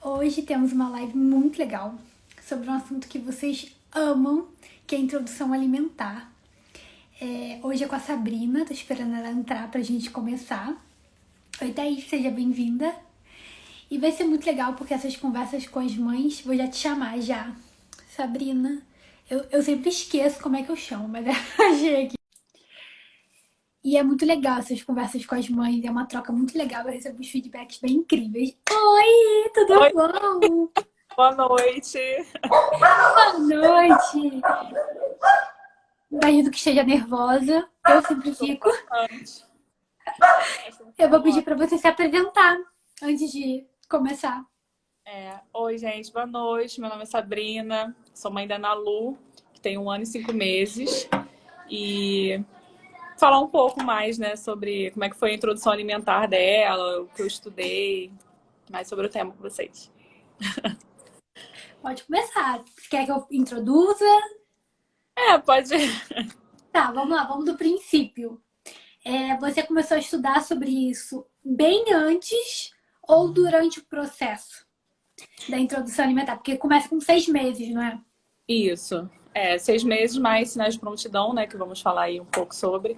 Hoje temos uma live muito legal sobre um assunto que vocês amam, que é a introdução alimentar. Hoje é com a Sabrina, tô esperando ela entrar pra gente começar. Oi, Thaís, seja bem-vinda. E vai ser muito legal porque essas conversas com as mães, vou já te chamar já. Sabrina, eu sempre esqueço como é que eu chamo, mas achei aqui. E é muito legal essas conversas com as mães, é uma troca muito legal, eu recebo uns feedbacks bem incríveis. Oi, tudo Oi, bom? boa noite. Boa noite! Imagino que esteja nervosa, eu sempre Estou fico. bastante. Eu vou pedir para você se apresentar antes de começar. Oi, gente, boa noite. Meu nome é Sabrina, sou mãe da Ana Lu, que tem 1 ano e 5 meses. E falar um pouco mais, né, sobre como é que foi a introdução alimentar dela, o que eu estudei, mais sobre o tema com vocês. Pode começar. Você quer que eu introduza? Pode. Tá, vamos lá, vamos do princípio. Você começou a estudar sobre isso bem antes ou durante o processo da introdução alimentar? Porque começa com 6 meses, não é? Isso. 6 meses mais sinais de prontidão, né, que vamos falar aí um pouco sobre.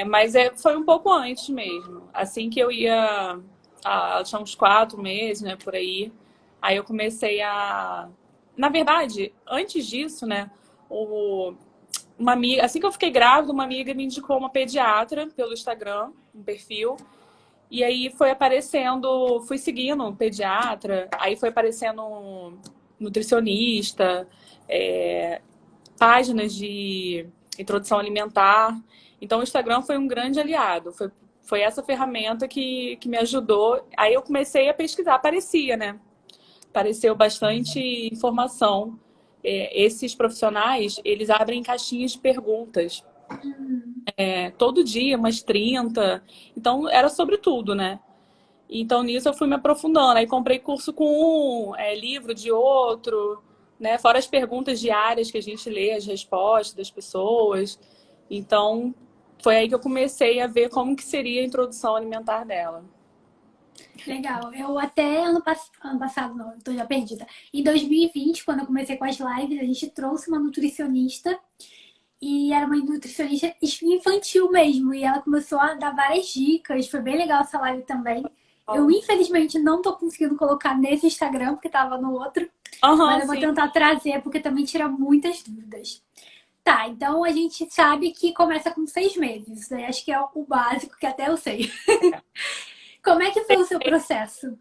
Mas foi um pouco antes mesmo. Assim que eu ia, tinha uns 4 meses, né, por aí. Aí eu comecei a... Na verdade, antes disso, né, uma amiga, assim que eu fiquei grávida, uma amiga me indicou uma pediatra pelo Instagram, um perfil. E aí foi aparecendo, fui seguindo um pediatra, aí foi aparecendo um nutricionista, é, páginas de introdução alimentar. Então, o Instagram foi um grande aliado. Foi essa ferramenta que me ajudou. Aí eu comecei a pesquisar. Aparecia, né? Apareceu bastante informação. Esses profissionais, eles abrem caixinhas de perguntas. Todo dia, umas 30. Então, era sobre tudo, né? Então, nisso eu fui me aprofundando. Aí comprei curso com um, livro de outro, né? Fora as perguntas diárias que a gente lê, as respostas das pessoas. Então, foi aí que eu comecei a ver como que seria a introdução alimentar dela. Legal. Eu até ano passado, não, eu tô já perdida. Em 2020, quando eu comecei com as lives, a gente trouxe uma nutricionista e era uma nutricionista infantil mesmo. E ela começou a dar várias dicas. Foi bem legal essa live também. Eu, infelizmente, não tô conseguindo colocar nesse Instagram, porque tava no outro. Mas Aham, eu vou sim. tentar trazer, porque também tira muitas dúvidas. Tá, então a gente sabe que começa com 6 meses. Né? Acho que é o básico, que até eu sei. Como é que foi o seu processo?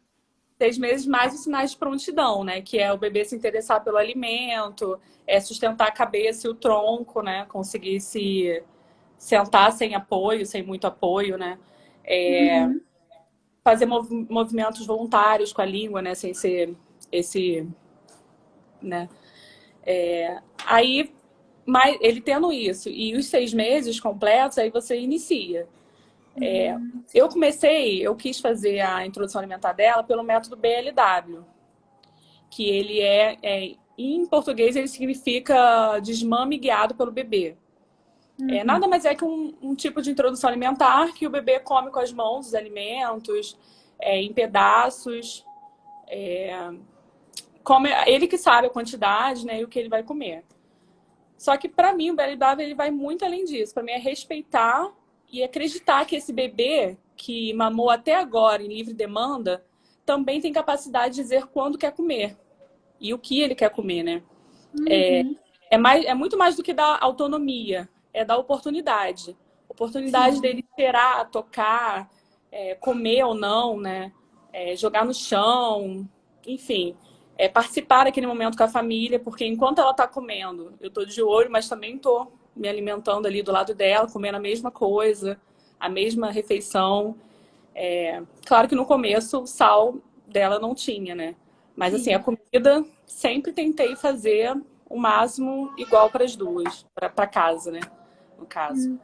6 meses mais os sinais de prontidão, né? Que é o bebê se interessar pelo alimento, sustentar a cabeça e o tronco, né? Conseguir se sentar sem apoio, sem muito apoio, né? Uhum. Fazer movimentos voluntários com a língua, né? Sem ser esse, né? Aí, mas ele tendo isso e os 6 meses completos, aí você inicia. Eu quis fazer a introdução alimentar dela pelo método BLW, que ele em português, ele significa desmame guiado pelo bebê. Nada mais é que um tipo de introdução alimentar que o bebê come com as mãos os alimentos, em pedaços, come, ele que sabe a quantidade, né, e o que ele vai comer. Só que para mim o BLW ele vai muito além disso. Para mim é respeitar e acreditar que esse bebê que mamou até agora em livre demanda também tem capacidade de dizer quando quer comer e o que ele quer comer, né? Uhum. É muito mais do que dar autonomia, é dar oportunidade. Oportunidade Sim. dele cheirar, tocar, comer ou não, né? Jogar no chão, enfim. Participar daquele momento com a família, porque enquanto ela está comendo, eu estou de olho, mas também estou me alimentando ali do lado dela, comendo a mesma coisa, a mesma refeição. Claro que no começo o sal dela não tinha, né? Mas assim, a Sim. comida sempre tentei fazer o máximo igual para as duas, para casa, né? No caso.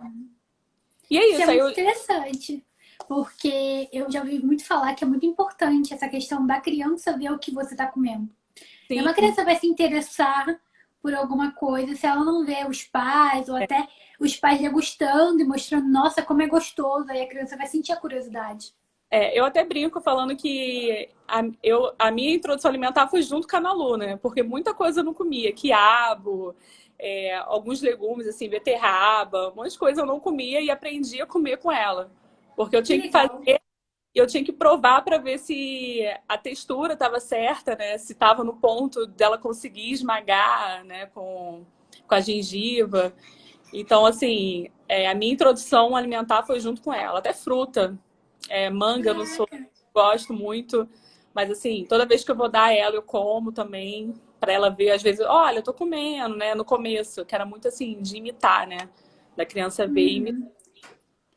E é Isso é isso, aí muito eu. interessante, porque eu já ouvi muito falar que é muito importante essa questão da criança ver o que você está comendo. Sim, Nenhuma criança vai se interessar por alguma coisa se ela não vê os pais, ou até os pais degustando e mostrando, nossa, como é gostoso, aí a criança vai sentir a curiosidade. Eu até brinco falando que a minha introdução alimentar foi junto com a Nalu, né? Porque muita coisa eu não comia. Quiabo, alguns legumes, assim, beterraba, um monte de coisa eu não comia e aprendi a comer com ela. Porque eu Que tinha que legal. fazer, eu tinha que provar para ver se a textura estava certa, né? Se estava no ponto dela conseguir esmagar, né? Com a gengiva. Então, assim, a minha introdução alimentar foi junto com ela. Até fruta. Manga, eu não sou, Caraca. gosto muito, mas assim, toda vez que eu vou dar ela, eu como também, para ela ver, às vezes, olha, eu tô comendo, né? No começo, que era muito assim, de imitar, né? Da criança ver e imitar. Uhum.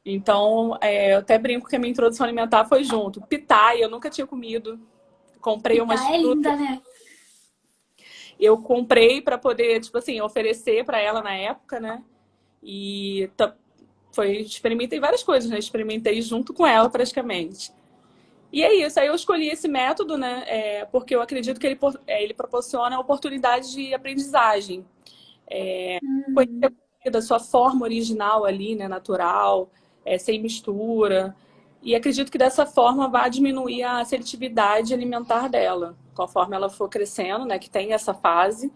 Então, eu até brinco que a minha introdução alimentar foi junto. Pitaia, eu nunca tinha comido. Comprei umas Pitá é frutas. linda, né? Eu comprei para poder, tipo assim, oferecer para ela na época, né? E experimentei várias coisas, né? Experimentei junto com ela praticamente. E é isso, aí eu escolhi esse método, né? Porque eu acredito que ele proporciona oportunidades de aprendizagem. Conhecer Uhum. a comida, sua forma original ali, né? Natural, sem mistura. E acredito que dessa forma vai diminuir a seletividade alimentar dela, conforme ela for crescendo, né? Que tem essa fase.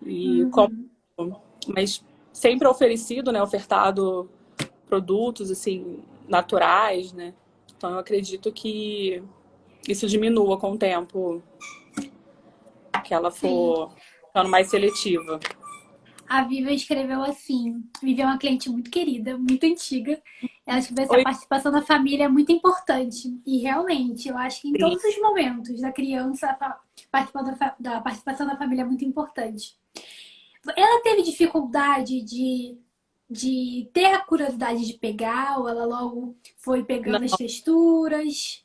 E como, Uhum. mas sempre oferecido, né? Ofertado produtos assim naturais, né? Então eu acredito que isso diminua com o tempo que ela Sim. for ficando mais seletiva. A Viva escreveu assim: Viva é uma cliente muito querida, muito antiga. Ela escreveu assim: a Oi, participação da família é muito importante. E realmente, eu acho que em sim. todos os momentos da criança, participar da participação da família é muito importante. Ela teve dificuldade de ter a curiosidade de pegar, ou ela logo foi pegando as Não, texturas?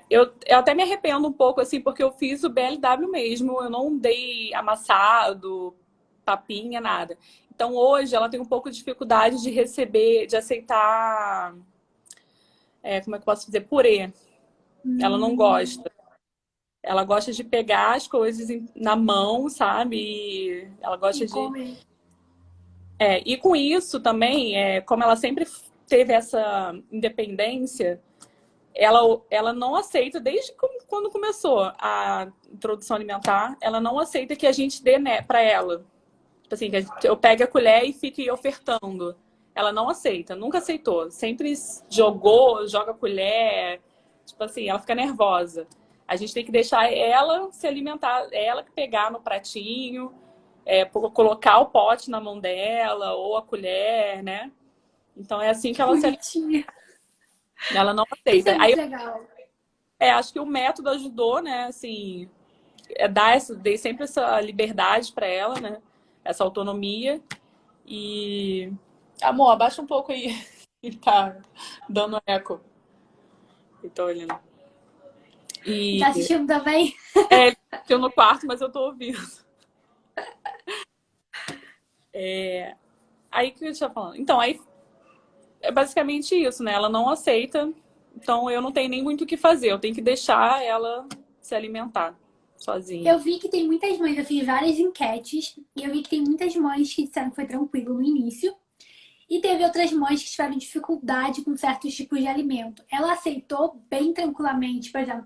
eu até me arrependo um pouco, assim, porque eu fiz o BLW mesmo, eu não dei amassado, papinha, nada. Então hoje ela tem um pouco de dificuldade de receber, de aceitar, como é que eu posso dizer, purê. Ela não Hum, gosta. Ela gosta de pegar as coisas na mão, sabe? E ela e gosta de. comer. E com isso também, como ela sempre teve essa independência, ela não aceita, desde quando começou a introdução alimentar, ela não aceita que a gente dê, né, para ela. Tipo assim, eu pegue a colher e fique ofertando. Ela não aceita, nunca aceitou. Sempre jogou, joga a colher. Tipo assim, ela fica nervosa. A gente tem que deixar ela se alimentar, ela que pegar no pratinho, colocar o pote na mão dela, ou a colher, né? Então é assim que Que ela se alimenta. bonitinha. Ela não Isso é aceita. Aí, muito legal. acho que o método ajudou, né? Assim, dei sempre essa liberdade para ela, né? Essa autonomia. E. Amor, abaixa um pouco aí. Tá dando eco. Eu tô olhando. E tá E assistindo também? ele assistiu no quarto, mas eu tô ouvindo. Aí que eu tinha falando. Então, aí é basicamente isso, né? Ela não aceita, então eu não tenho nem muito o que fazer. Eu tenho que deixar ela se alimentar sozinha. Eu vi que tem muitas mães, eu fiz várias enquetes, e eu vi que tem muitas mães que disseram que foi tranquilo no início, e teve outras mães que tiveram dificuldade com certos tipos de alimento. Ela aceitou bem tranquilamente, por exemplo,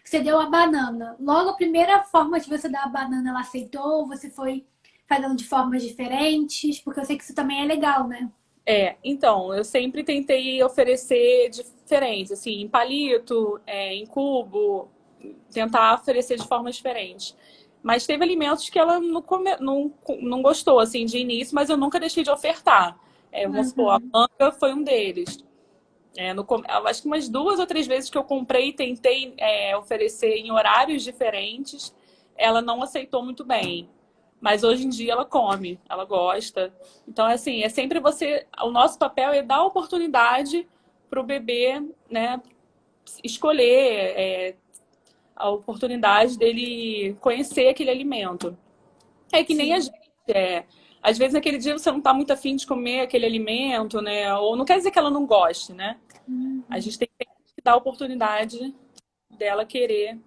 você deu a banana. Logo, a primeira forma de você dar a banana, ela aceitou, você foi fazendo de formas diferentes, porque eu sei que isso também é legal, né? Então, eu sempre tentei oferecer diferentes, assim, em palito, em cubo, tentar oferecer de forma diferente. Mas teve alimentos que ela não gostou, assim, de início, mas eu nunca deixei de ofertar. Vamos supor, a Uhum. manga foi um deles. Acho que umas 2 ou 3 vezes que eu comprei e tentei oferecer em horários diferentes, ela não aceitou muito bem. Mas hoje em dia ela come, ela gosta. Então, assim, é sempre você. O nosso papel é dar oportunidade para o bebê, né, escolher a oportunidade dele conhecer aquele alimento. É que nem a Sim. gente. Às vezes, naquele dia você não está muito afim de comer aquele alimento, né? Ou não quer dizer que ela não goste, né? A Uhum. gente tem que dar a oportunidade dela querer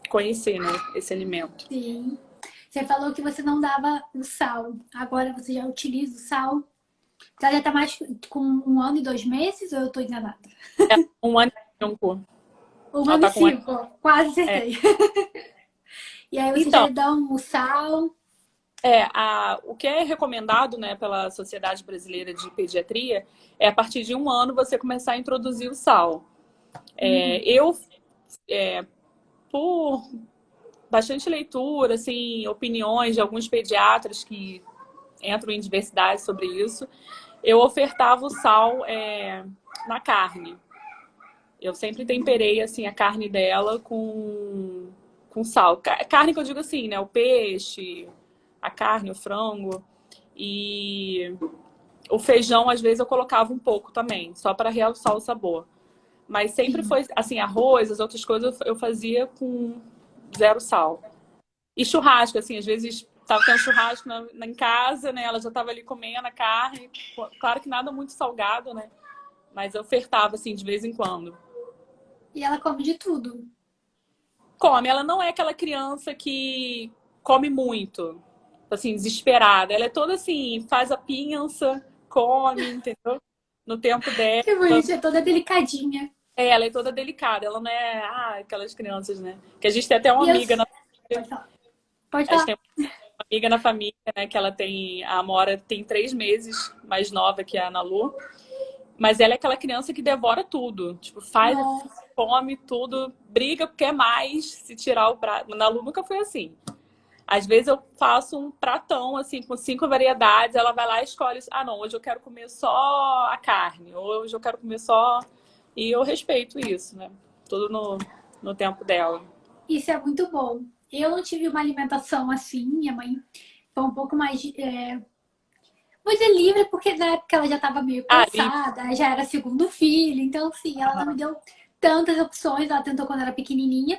conhecer, né, esse alimento. Sim. Você falou que você não dava o sal. Agora você já utiliza o sal. Então ela já tá mais com 1 ano e 2 meses ou eu tô enganada? É 1 ano e 5. Um Ela ano e tá com 5, quase é. acertei. E aí você já Então, dá um sal. o que é recomendado, né, pela Sociedade Brasileira de Pediatria é a partir de 1 ano você começar a introduzir o sal. Eu, por bastante leitura, assim, opiniões de alguns pediatras que entram em diversidade sobre isso, eu ofertava o sal na carne. Eu sempre temperei assim a carne dela com sal. Carne que eu digo assim, né? O peixe, a carne, o frango. E o feijão, às vezes, eu colocava um pouco também, só para realçar o sabor. Mas sempre Sim. foi assim, arroz, as outras coisas eu fazia com zero sal. E churrasco, assim, às vezes tava tendo churrasco em casa, né? Ela já tava ali comendo a carne. Claro que nada muito salgado, né? Mas eu ofertava, assim, de vez em quando. E ela come de tudo. Come, ela não é aquela criança que come muito, assim, desesperada. Ela é toda assim, faz a pinça, come, entendeu? No tempo dela. Que bonitinha, toda delicadinha. Ela é toda delicada, ela não é aquelas crianças, né? Que a gente tem até uma E eu. amiga na Pode família, falar. Pode a gente falar. tem uma amiga na família, né? Que ela tem, a Amora tem 3 meses mais nova que a Ana Lu, mas ela é aquela criança que devora tudo, tipo, faz, Nossa. come tudo, briga, quer mais, se tirar o prato. Na Lu nunca foi assim. Às vezes eu faço um pratão, assim, com 5 variedades, ela vai lá e escolhe, ah, não, hoje eu quero comer só a carne, hoje eu quero comer só... E eu respeito isso, né? Tudo no tempo dela. Isso é muito bom. Eu não tive uma alimentação assim, minha mãe foi um pouco mais, vou dizer livre, porque na época ela já estava meio Ah, livre. cansada, já era segundo filho, então assim, ela não me deu tantas opções, ela tentou quando era pequenininha,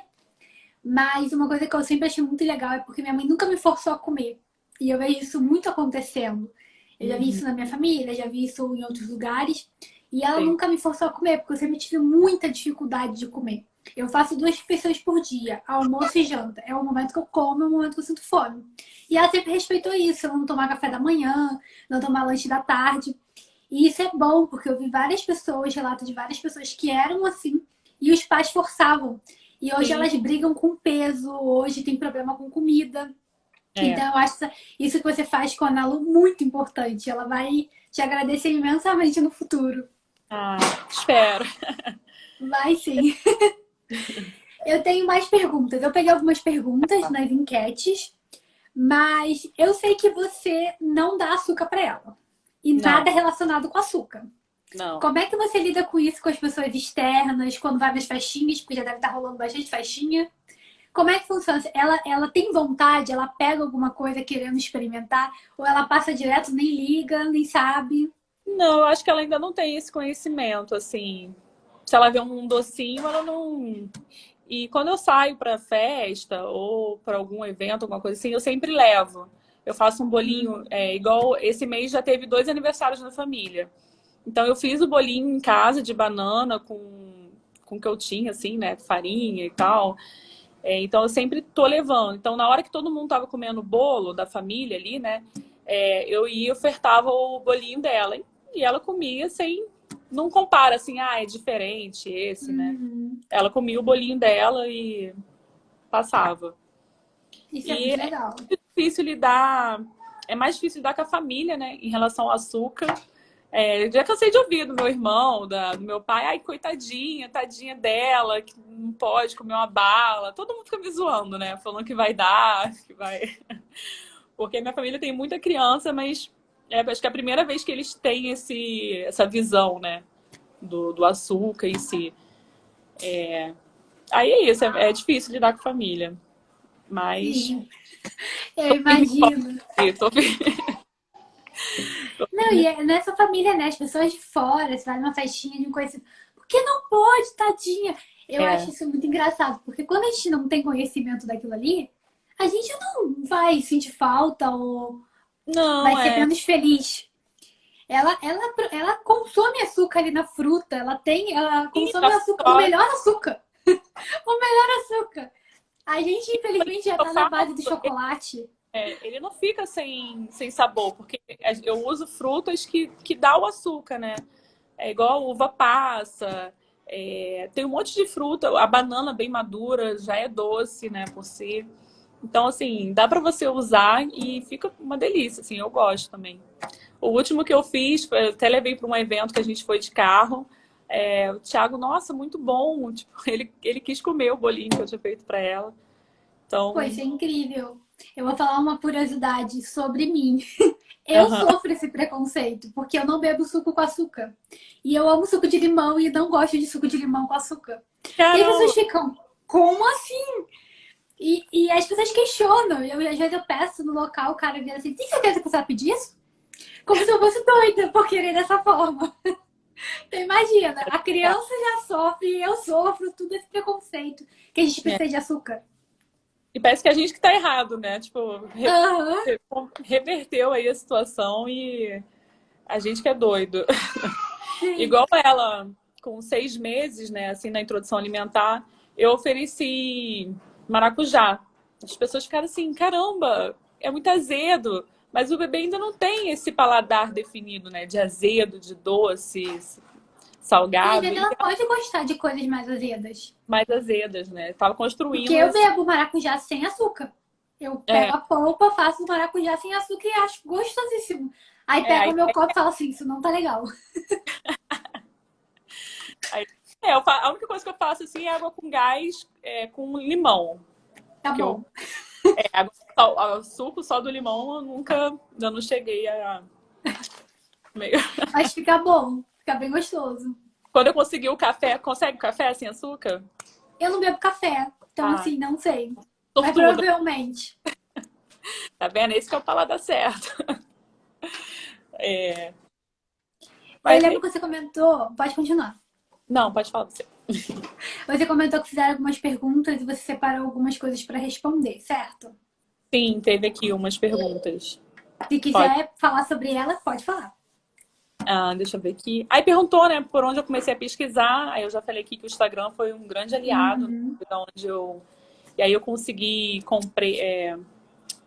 mas uma coisa que eu sempre achei muito legal é porque minha mãe nunca me forçou a comer. E eu vejo isso muito acontecendo. Eu já vi Uhum, isso na minha família, já vi isso em outros lugares. E ela sim. nunca me forçou a comer, porque eu sempre tive muita dificuldade de comer. Eu faço 2 refeições por dia, almoço e janta. É o momento que eu como, é o momento que eu sinto fome. E ela sempre respeitou isso, eu não tomar café da manhã, não tomar lanche da tarde. E isso é bom, porque eu vi várias pessoas, relatos de várias pessoas que eram assim, e os pais forçavam. E hoje Sim, elas brigam com peso, hoje tem problema com comida. é. Então eu acho isso que você faz com a Nalu muito importante. Ela vai te agradecer imensamente no futuro. Ah, espero. Vai sim. Eu tenho mais perguntas. Eu peguei algumas perguntas nas enquetes, mas eu sei que você não dá açúcar para ela. E Não, nada relacionado com açúcar. não. Como é que você lida com isso com as pessoas externas, quando vai nas festinhas, porque já deve estar rolando bastante festinha? Como é que funciona? Ela tem vontade, ela pega alguma coisa querendo experimentar, ou ela passa direto, nem liga, nem sabe? Não, eu acho que ela ainda não tem esse conhecimento, assim. Se ela vê um docinho, ela não. E quando eu saio para festa ou para algum evento, alguma coisa assim, eu sempre levo. Eu faço um bolinho, igual esse mês já teve 2 aniversários na família. Então eu fiz o bolinho em casa de banana com o que eu tinha, assim, né? Farinha e tal. Então eu sempre tô levando. Então na hora que todo mundo tava comendo o bolo da família ali, né? Eu ia e ofertava o bolinho dela. E ela comia sem. Não compara assim, é diferente esse, né? Uhum. Ela comia o bolinho dela e passava. Isso é E muito é legal. difícil lidar. É mais difícil lidar com a família, né? Em relação ao açúcar. Eu já cansei de ouvir do meu irmão, do meu pai, ai, coitadinha, tadinha dela, que não pode comer uma bala. Todo mundo fica me zoando, né? Falando que vai dar, que vai. Porque minha família tem muita criança, mas acho que é a primeira vez que eles têm essa visão, né? Do açúcar em si. Aí é isso, é difícil lidar com a família. Mas Sim, eu tô firme e imagino. forte, tô firme. Não, e é nessa família, né? As pessoas de fora, você vai numa festinha de um conhecido. Por que não pode, tadinha? Eu acho É, isso muito engraçado, porque quando a gente não tem conhecimento daquilo ali, a gente não vai sentir falta ou vai não, ser menos feliz. Ela consome açúcar ali na fruta, ela consome na o açúcar, o hora melhor açúcar. O melhor açúcar. A gente, infelizmente, já que eu tá na falo, base do chocolate. ele não fica sem sabor, porque eu uso frutas que dá o açúcar, né? É igual uva passa, tem um monte de fruta, a banana bem madura já é doce, né, por si. Então, assim, dá para você usar e fica uma delícia, assim, eu gosto também. O último que eu fiz, eu até levei para um evento que a gente foi de carro. O Thiago, nossa, muito bom. Tipo, ele quis comer o bolinho que eu tinha feito para ela. Então, Pô, isso é incrível. Eu vou falar uma curiosidade sobre mim. Eu aham. sofro esse preconceito, porque eu não bebo suco com açúcar. E eu amo suco de limão e não gosto de suco de limão com açúcar. E as pessoas Caramba! ficam, como assim? E as pessoas questionam. Às vezes eu peço no local, o cara vira assim, tem certeza que você vai pedir isso? Como se eu fosse doida por querer dessa forma. Então imagina, a criança já sofre, eu sofro, tudo esse preconceito que a gente É. precisa de açúcar. E parece que a gente que tá errado, né? Tipo, Aham. reverteu aí a situação e a gente que é doido. Sim. Igual ela, com 6 meses, né, assim, na introdução alimentar, eu ofereci maracujá. As pessoas ficaram assim, caramba, é muito azedo. Mas o bebê ainda não tem esse paladar definido, né, de azedo, de doce, E às salgado, vezes ele ela é pode gostar de coisas mais azedas. mais azedas, né? Tava Porque construindo eu esse... bebo maracujá sem açúcar. Eu É, pego a polpa, faço maracujá sem açúcar e acho gostosíssimo. Aí pego o aí, meu copo e falo assim, isso não tá legal. aí a única coisa que eu faço assim é água com gás, com limão. Tá Que eu, bom. o suco só do limão eu não cheguei a meio. Mas fica bom, fica bem gostoso. Quando eu consegui o café, consegue café sem açúcar? Eu não bebo café, então Ah, assim, não sei. Mas sortuda, provavelmente. tá vendo? Esse que é o paladar certo. É, Eu mas lembro que você comentou, pode continuar. não, pode falar você. Você comentou que fizeram algumas perguntas e você separou algumas coisas para responder, certo? Sim, teve aqui umas perguntas. Se Pode. quiser falar sobre elas, pode falar. Deixa eu ver aqui. Aí perguntou, né, por onde eu comecei a pesquisar. Aí eu já falei aqui que o Instagram foi um grande aliado, né, Uhum. da onde eu. E aí eu consegui, comprei.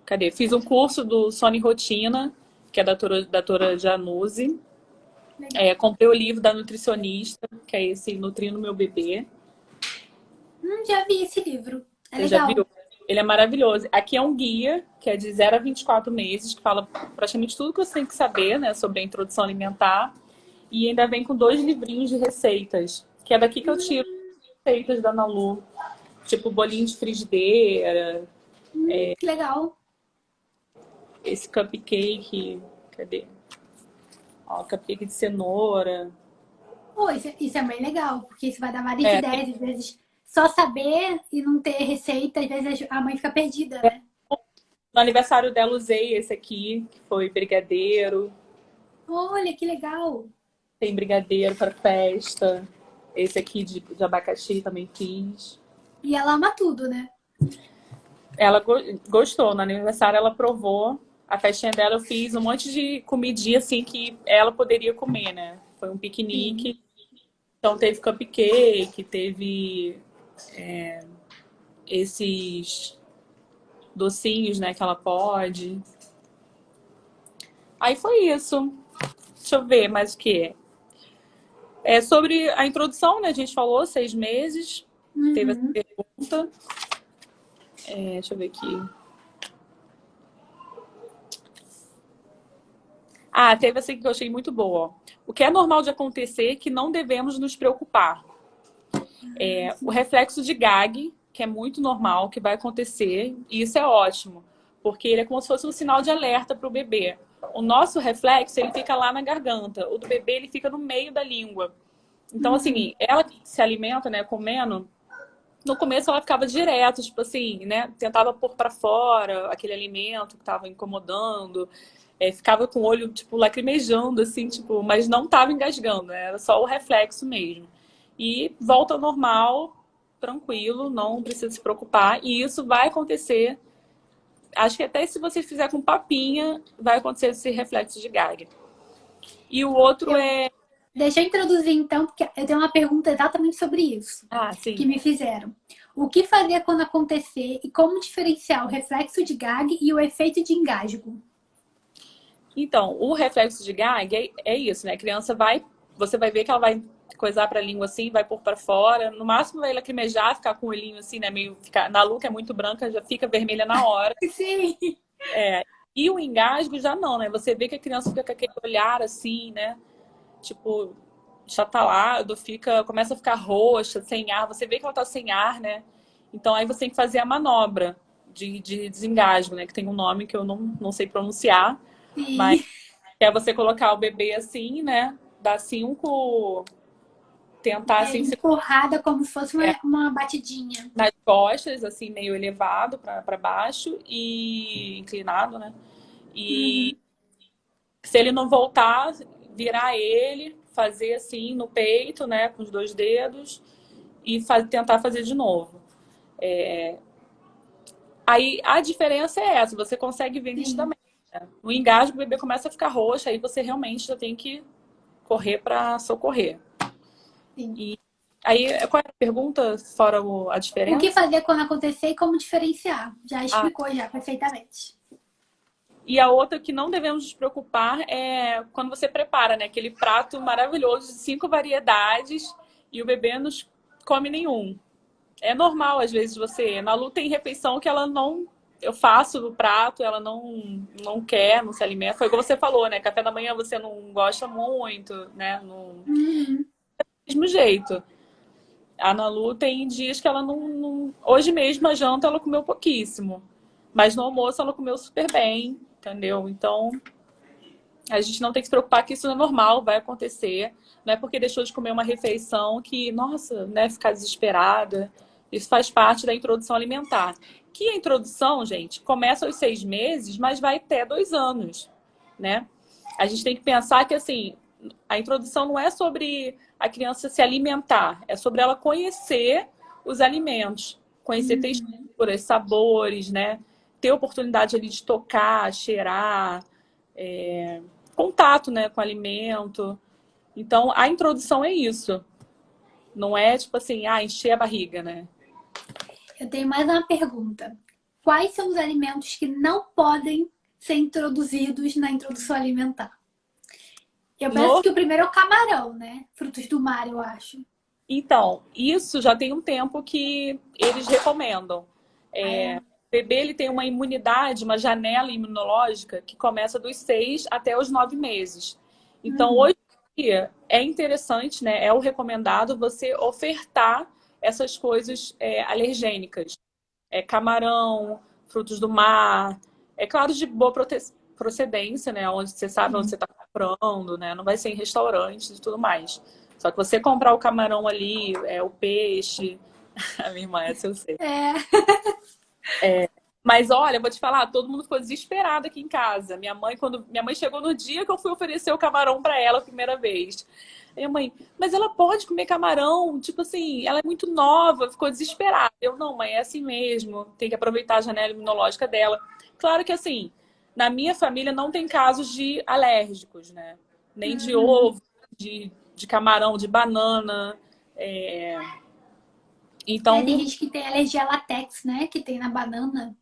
Cadê? Fiz um curso do Sony Rotina, que é da doutora Januse. Legal. Comprei o livro da nutricionista, que é esse Nutrindo Meu Bebê. Já vi esse livro. É Você já legal. viu? Ele é maravilhoso. Aqui é um guia, que é de 0 a 24 meses, que fala praticamente tudo que você tem que saber, né, sobre a introdução alimentar. E ainda vem com 2 livrinhos de receitas, que é daqui que eu tiro receitas da Nalu. Tipo bolinho de frigideira, Que legal. esse cupcake. Cadê? Ó, cupcake de cenoura. Pô, isso é bem legal, porque isso vai dar várias É, ideias. Às vezes, só saber e não ter receita, às vezes a mãe fica perdida, né? no aniversário dela usei esse aqui, que foi brigadeiro. Olha, que legal. Tem brigadeiro para festa. Esse aqui de abacaxi também fiz. E ela ama tudo, né? Ela gostou. No aniversário ela provou. A festinha dela eu fiz um monte de comidinha assim que ela poderia comer, né? Foi um Sim. piquenique. Então teve cupcake, teve esses docinhos, né, que ela pode. Aí foi isso. Deixa eu ver mais o que. Sobre a introdução, né? A gente falou 6 meses. Teve essa Uhum. pergunta. Deixa eu ver aqui. Teve essa que eu achei muito boa. Ó. O que é normal de acontecer é que não devemos nos preocupar. O reflexo de gag, que é muito normal, que vai acontecer, e isso é ótimo, porque ele é como se fosse um sinal de alerta para o bebê. O nosso reflexo, ele fica lá na garganta. O do bebê, ele fica no meio da língua. Então, assim, ela que se alimenta, né, comendo, no começo ela ficava direto, tipo assim, né, tentava pôr para fora aquele alimento que estava incomodando, ficava com o olho, tipo, lacrimejando, assim, tipo, mas não estava engasgando, né, era só o reflexo mesmo. E volta ao normal, tranquilo, não precisa se preocupar, e isso vai acontecer, acho que até se você fizer com papinha, vai acontecer esse reflexo de gag. E o outro Eu, Deixa eu introduzir então, porque eu tenho uma pergunta exatamente sobre isso que sim. me fizeram. O que fazer quando acontecer e como diferenciar o reflexo de gag e o efeito de engasgo? Então, o reflexo de gag é isso, né? A criança você vai ver que ela vai coisar para a língua assim, vai pôr para fora. No máximo vai lacrimejar, ficar com o olhinho assim, né? Na Lu, que é muito branca, já fica vermelha na hora. Sim. E o engasgo já não, né? Você vê que a criança fica com aquele olhar assim, né? Tipo, chatalado, começa a ficar roxa, sem ar. Você vê que ela tá sem ar, né? Então aí você tem que fazer a manobra de desengasgo, né? Que tem um nome que eu não sei pronunciar, mas Sim. é você colocar o bebê assim, né? Dar 5, tentar assim, Empurrada como se fosse uma batidinha. nas costas, assim, meio elevado para baixo e inclinado, né? E Uhum. se ele não voltar, virar ele, fazer assim no peito, né, com os 2 dedos e tentar fazer de novo. Aí a diferença é essa, você consegue ver Sim, nitidamente. Né? No engasgo, o bebê começa a ficar roxo, aí você realmente já tem que correr para socorrer. sim. E aí, qual é a pergunta, fora a O que diferença? fazer quando acontecer e como diferenciar? Já Ah, explicou já perfeitamente. e a outra que não devemos nos preocupar é quando você prepara, né? Aquele prato maravilhoso de 5 variedades e o bebê não come nenhum. É normal, às vezes, você... Na Lu tem refeição que ela não... Eu faço no prato, ela não quer, não se alimenta. Foi igual você falou, né? Café da manhã você não gosta muito, né? No Uhum. mesmo jeito. A Ana Lu tem dias que ela não... Hoje mesmo, a janta, ela comeu pouquíssimo. Mas no almoço, ela comeu super bem, entendeu? Então, a gente não tem que se preocupar que isso não é normal, vai acontecer. Não é porque deixou de comer uma refeição que, nossa, né, ficar desesperada. Isso faz parte da introdução alimentar. Que a introdução, gente, começa aos 6 meses, mas vai até 2 anos, né? A gente tem que pensar que, assim, a introdução não é sobre a criança se alimentar, é sobre ela conhecer os alimentos, conhecer Uhum. texturas, sabores, né? Ter oportunidade ali de tocar, cheirar, contato, né, com o alimento. Então, a introdução é isso. Não é tipo assim, encher a barriga, né? Eu tenho mais uma pergunta. Quais são os alimentos que não podem ser introduzidos na introdução alimentar? Eu penso No... que o primeiro é o camarão, né? Frutos do mar, eu acho. Então, isso já tem um tempo que eles recomendam. Ah, é? O bebê ele tem uma imunidade, uma janela imunológica que começa dos 6 até os 9 meses. Então, Uhum. hoje em dia, é interessante, né? É o recomendado você ofertar essas coisas alergênicas. Camarão, frutos do mar. É claro, de boa procedência, né? Onde você sabe onde você Sim. está comprando, né? Não vai ser em restaurantes e tudo mais. Só que você comprar o camarão ali, o peixe. A minha irmã, essa eu sei. É. Mas olha, vou te falar, todo mundo ficou desesperado aqui em casa. Minha mãe chegou no dia que eu fui oferecer o camarão para ela a primeira vez. Aí a mãe, mas ela pode comer camarão? Tipo assim, ela é muito nova, ficou desesperada. Eu, não, mãe, é assim mesmo, tem que aproveitar a janela imunológica dela. Claro que assim, na minha família não tem casos de alérgicos, né? Nem de Uhum. ovo, de camarão, de banana. É, Tem Então, gente que tem alergia a látex, né? Que tem na banana.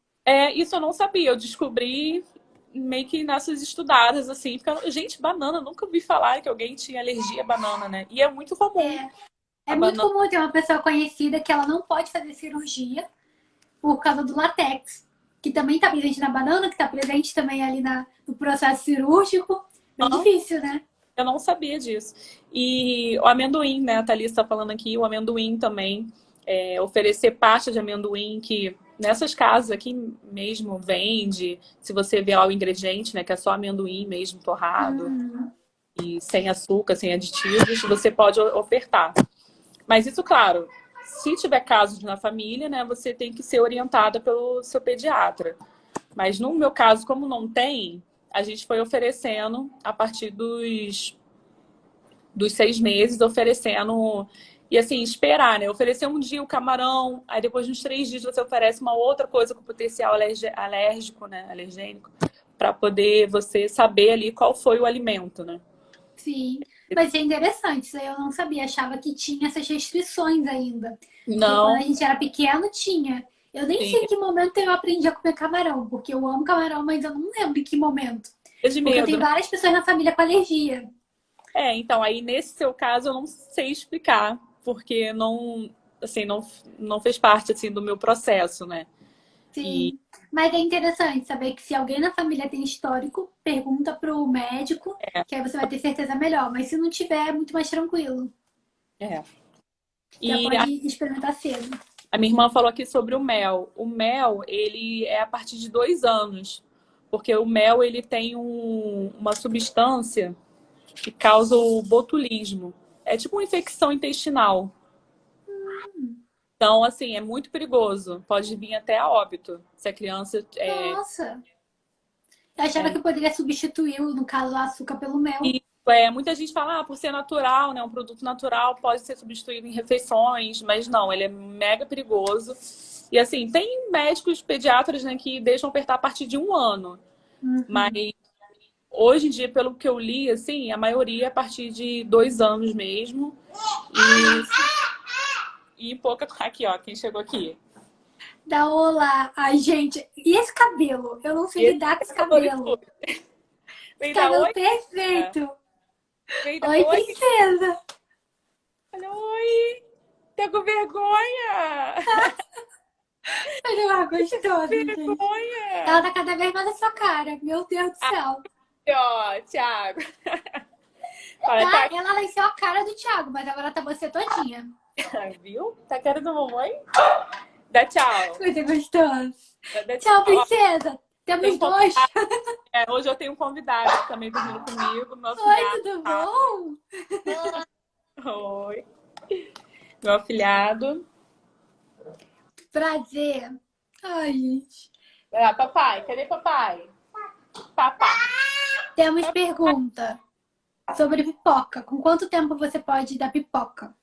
isso eu não sabia. Eu descobri meio que nessas estudadas, assim. Porque, gente, banana, nunca ouvi falar que alguém tinha alergia à banana, né? E é muito comum É. É a muito banana. comum ter uma pessoa conhecida que ela não pode fazer cirurgia por causa do látex, que também está presente na banana, que está presente também ali no processo cirúrgico. Bem difícil, né? Eu não sabia disso. E o amendoim, né? A Thalissa está falando aqui, o amendoim também. Oferecer pasta de amendoim que nessas casas aqui mesmo vende. Se você vê lá o ingrediente, né? Que é só amendoim mesmo, torrado. Uhum. E sem açúcar, sem aditivos, você pode ofertar. Mas isso, claro, se tiver casos na família, né, você tem que ser orientada pelo seu pediatra. Mas no meu caso, como não tem, a gente foi oferecendo a partir dos 6 meses, oferecendo. E assim, esperar, né? Oferecer um dia o camarão, aí depois de uns 3 dias você oferece uma outra coisa com potencial alérgico, né? Alergênico, para poder você saber ali qual foi o alimento, né? Sim. Mas é interessante, isso aí eu não sabia. Achava que tinha essas restrições ainda. Porque quando a Não, gente era pequeno, tinha. Eu nem sim, sei em que momento eu aprendi a comer camarão, porque eu amo camarão, mas eu não lembro em que momento. é de Porque eu medo, tenho né? várias pessoas na família com alergia. É, então, aí nesse seu caso eu não sei explicar, porque não, assim, não fez parte, assim, do meu processo, né? E Sim. Mas é interessante saber que se alguém na família tem histórico, pergunta pro médico, é, que aí você vai ter certeza melhor. Mas se não tiver, é muito mais tranquilo. é. Já E pode experimentar cedo. a minha irmã falou aqui sobre o mel. O mel, ele é a partir de 2 anos, porque o mel, ele tem uma substância que causa o botulismo. É tipo uma infecção intestinal. Então, assim, é muito perigoso. Pode vir até a óbito. Se a criança Nossa! Eu achava é, que poderia substituir, no caso, o açúcar pelo mel. e, muita gente fala, por ser natural, né? Um produto natural pode ser substituído em refeições, mas não, ele é mega perigoso. E assim, tem médicos pediatras, né, que deixam apertar a partir de 1 ano. Mas Uhum. hoje em dia, pelo que eu li, assim, a maioria é a partir de 2 anos mesmo. E pouca. Aqui, ó, quem chegou aqui. Dá olá. Ai, gente, e esse cabelo? Eu não sei Esse lidar com esse é o Lourdes. cabelo. Esse Vem dar cabelo oi? perfeito. Vem dar Oi, oi? princesa. Olha, oi! Tá com vergonha? Olha é uma gostosa, gente. Ela Vergonha! tá cada vez mais na sua cara. Meu Deus do céu. Aqui, ó, Thiago. Fala, Tá? tá Ela nasceu a cara do Thiago, mas agora tá você todinha. aqui, viu? Tá querendo mamãe? Dá tchau. Coisa gostosa. Dá tchau. Tchau, Ó, princesa. tem Temos um dois. convidado. Hoje eu tenho um convidado também dormindo comigo, meu Oi, afilhado. tudo bom? Oi. Meu afilhado. Prazer. Ai, gente. Ah, papai, cadê papai? Papai. Temos pergunta sobre pipoca. Com quanto tempo você pode dar pipoca?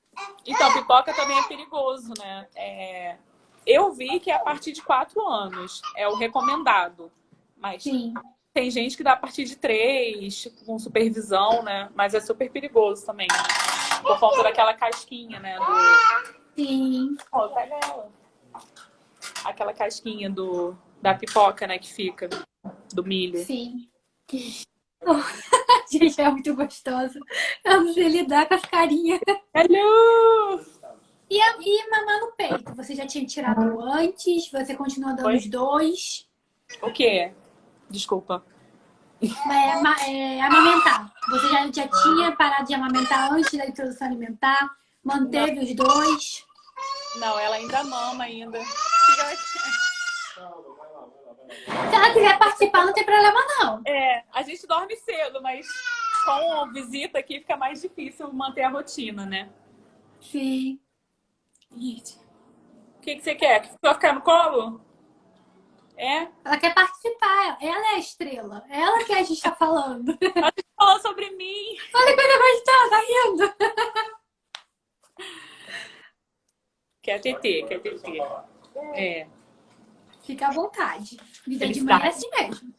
Então, pipoca também é perigoso, né? Eu vi que é a partir de 4 anos é o recomendado. Mas Sim, tem gente que dá a partir de 3, com supervisão, né? Mas é super perigoso também. Por conta daquela casquinha, né? sim, Pô, pega ela. Aquela casquinha da pipoca, né? Que fica, do milho. sim. Gente, é muito gostosa. Eu não sei lidar com as carinhas. Hello! E mamar no peito? Você já tinha tirado antes? Você continua dando Oi? os dois? O quê? Desculpa. Amamentar. Você já tinha parado de amamentar antes da introdução alimentar? Não, Manteve os dois? não, ela ainda mama ainda. Se ela quiser participar, não tem problema não. A gente dorme cedo, mas com a visita aqui fica mais difícil manter a rotina, né? Sim. O que você quer? Que só ficar no colo? É? Ela quer participar. Ela é a estrela. Ela que a gente tá falando. Falou sobre mim. Olha que coisa gostosa, tá rindo. Quer TT, quer TT. É. Fica à vontade. Vida de mãe é Felicidade. assim mesmo.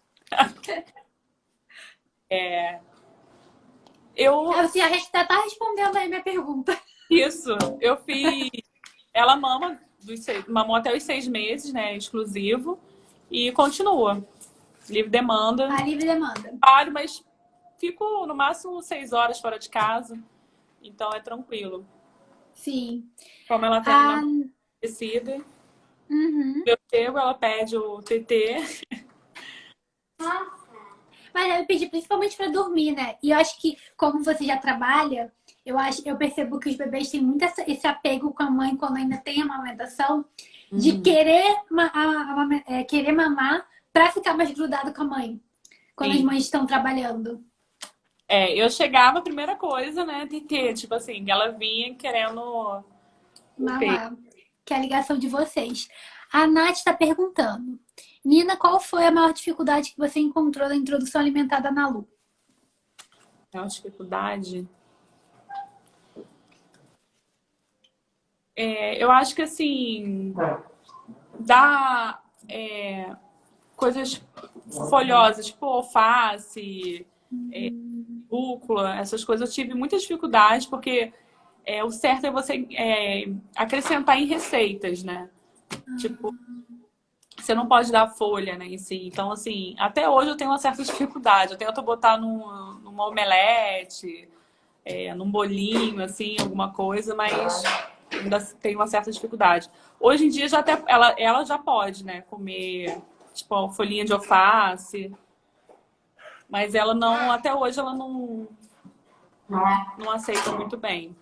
Eu, Você já tá respondendo aí minha pergunta. isso, eu fiz. Ela mama, mamou até os 6 meses, né? Exclusivo. E continua. Livre demanda. A livre demanda. Trabalho, mas fico no máximo 6 horas fora de casa. Então é tranquilo. Sim. Como ela tem Ah, uma descida, uhum. eu chego, ela pede o TT. Mas eu pedi principalmente para dormir, né? E eu acho que, como você já trabalha, eu percebo que os bebês têm muito esse apego com a mãe quando ainda tem amamentação, de Uhum. querer, querer mamar para ficar mais grudado com a mãe, quando as Sim. mães estão trabalhando. Eu chegava, a primeira coisa, né, TT, tipo assim, ela vinha querendo o peito. Mamar, que é a ligação de vocês. A Nath está perguntando: Nina, qual foi a maior dificuldade que você encontrou na introdução alimentar da Nalu? É uma dificuldade. Eu acho que assim, dá coisas folhosas, tipo alface, rúcula, essas coisas eu tive muita dificuldade, porque o certo é você acrescentar em receitas, né? Tipo, você não pode dar folha, né, em si. Então, assim, até hoje eu tenho uma certa dificuldade. Eu tento botar numa omelete, num bolinho, assim, alguma coisa, mas ainda tem uma certa dificuldade. Hoje em dia já até ela já pode, né, comer tipo uma folhinha de alface, mas ela não, até hoje ela não aceita muito bem.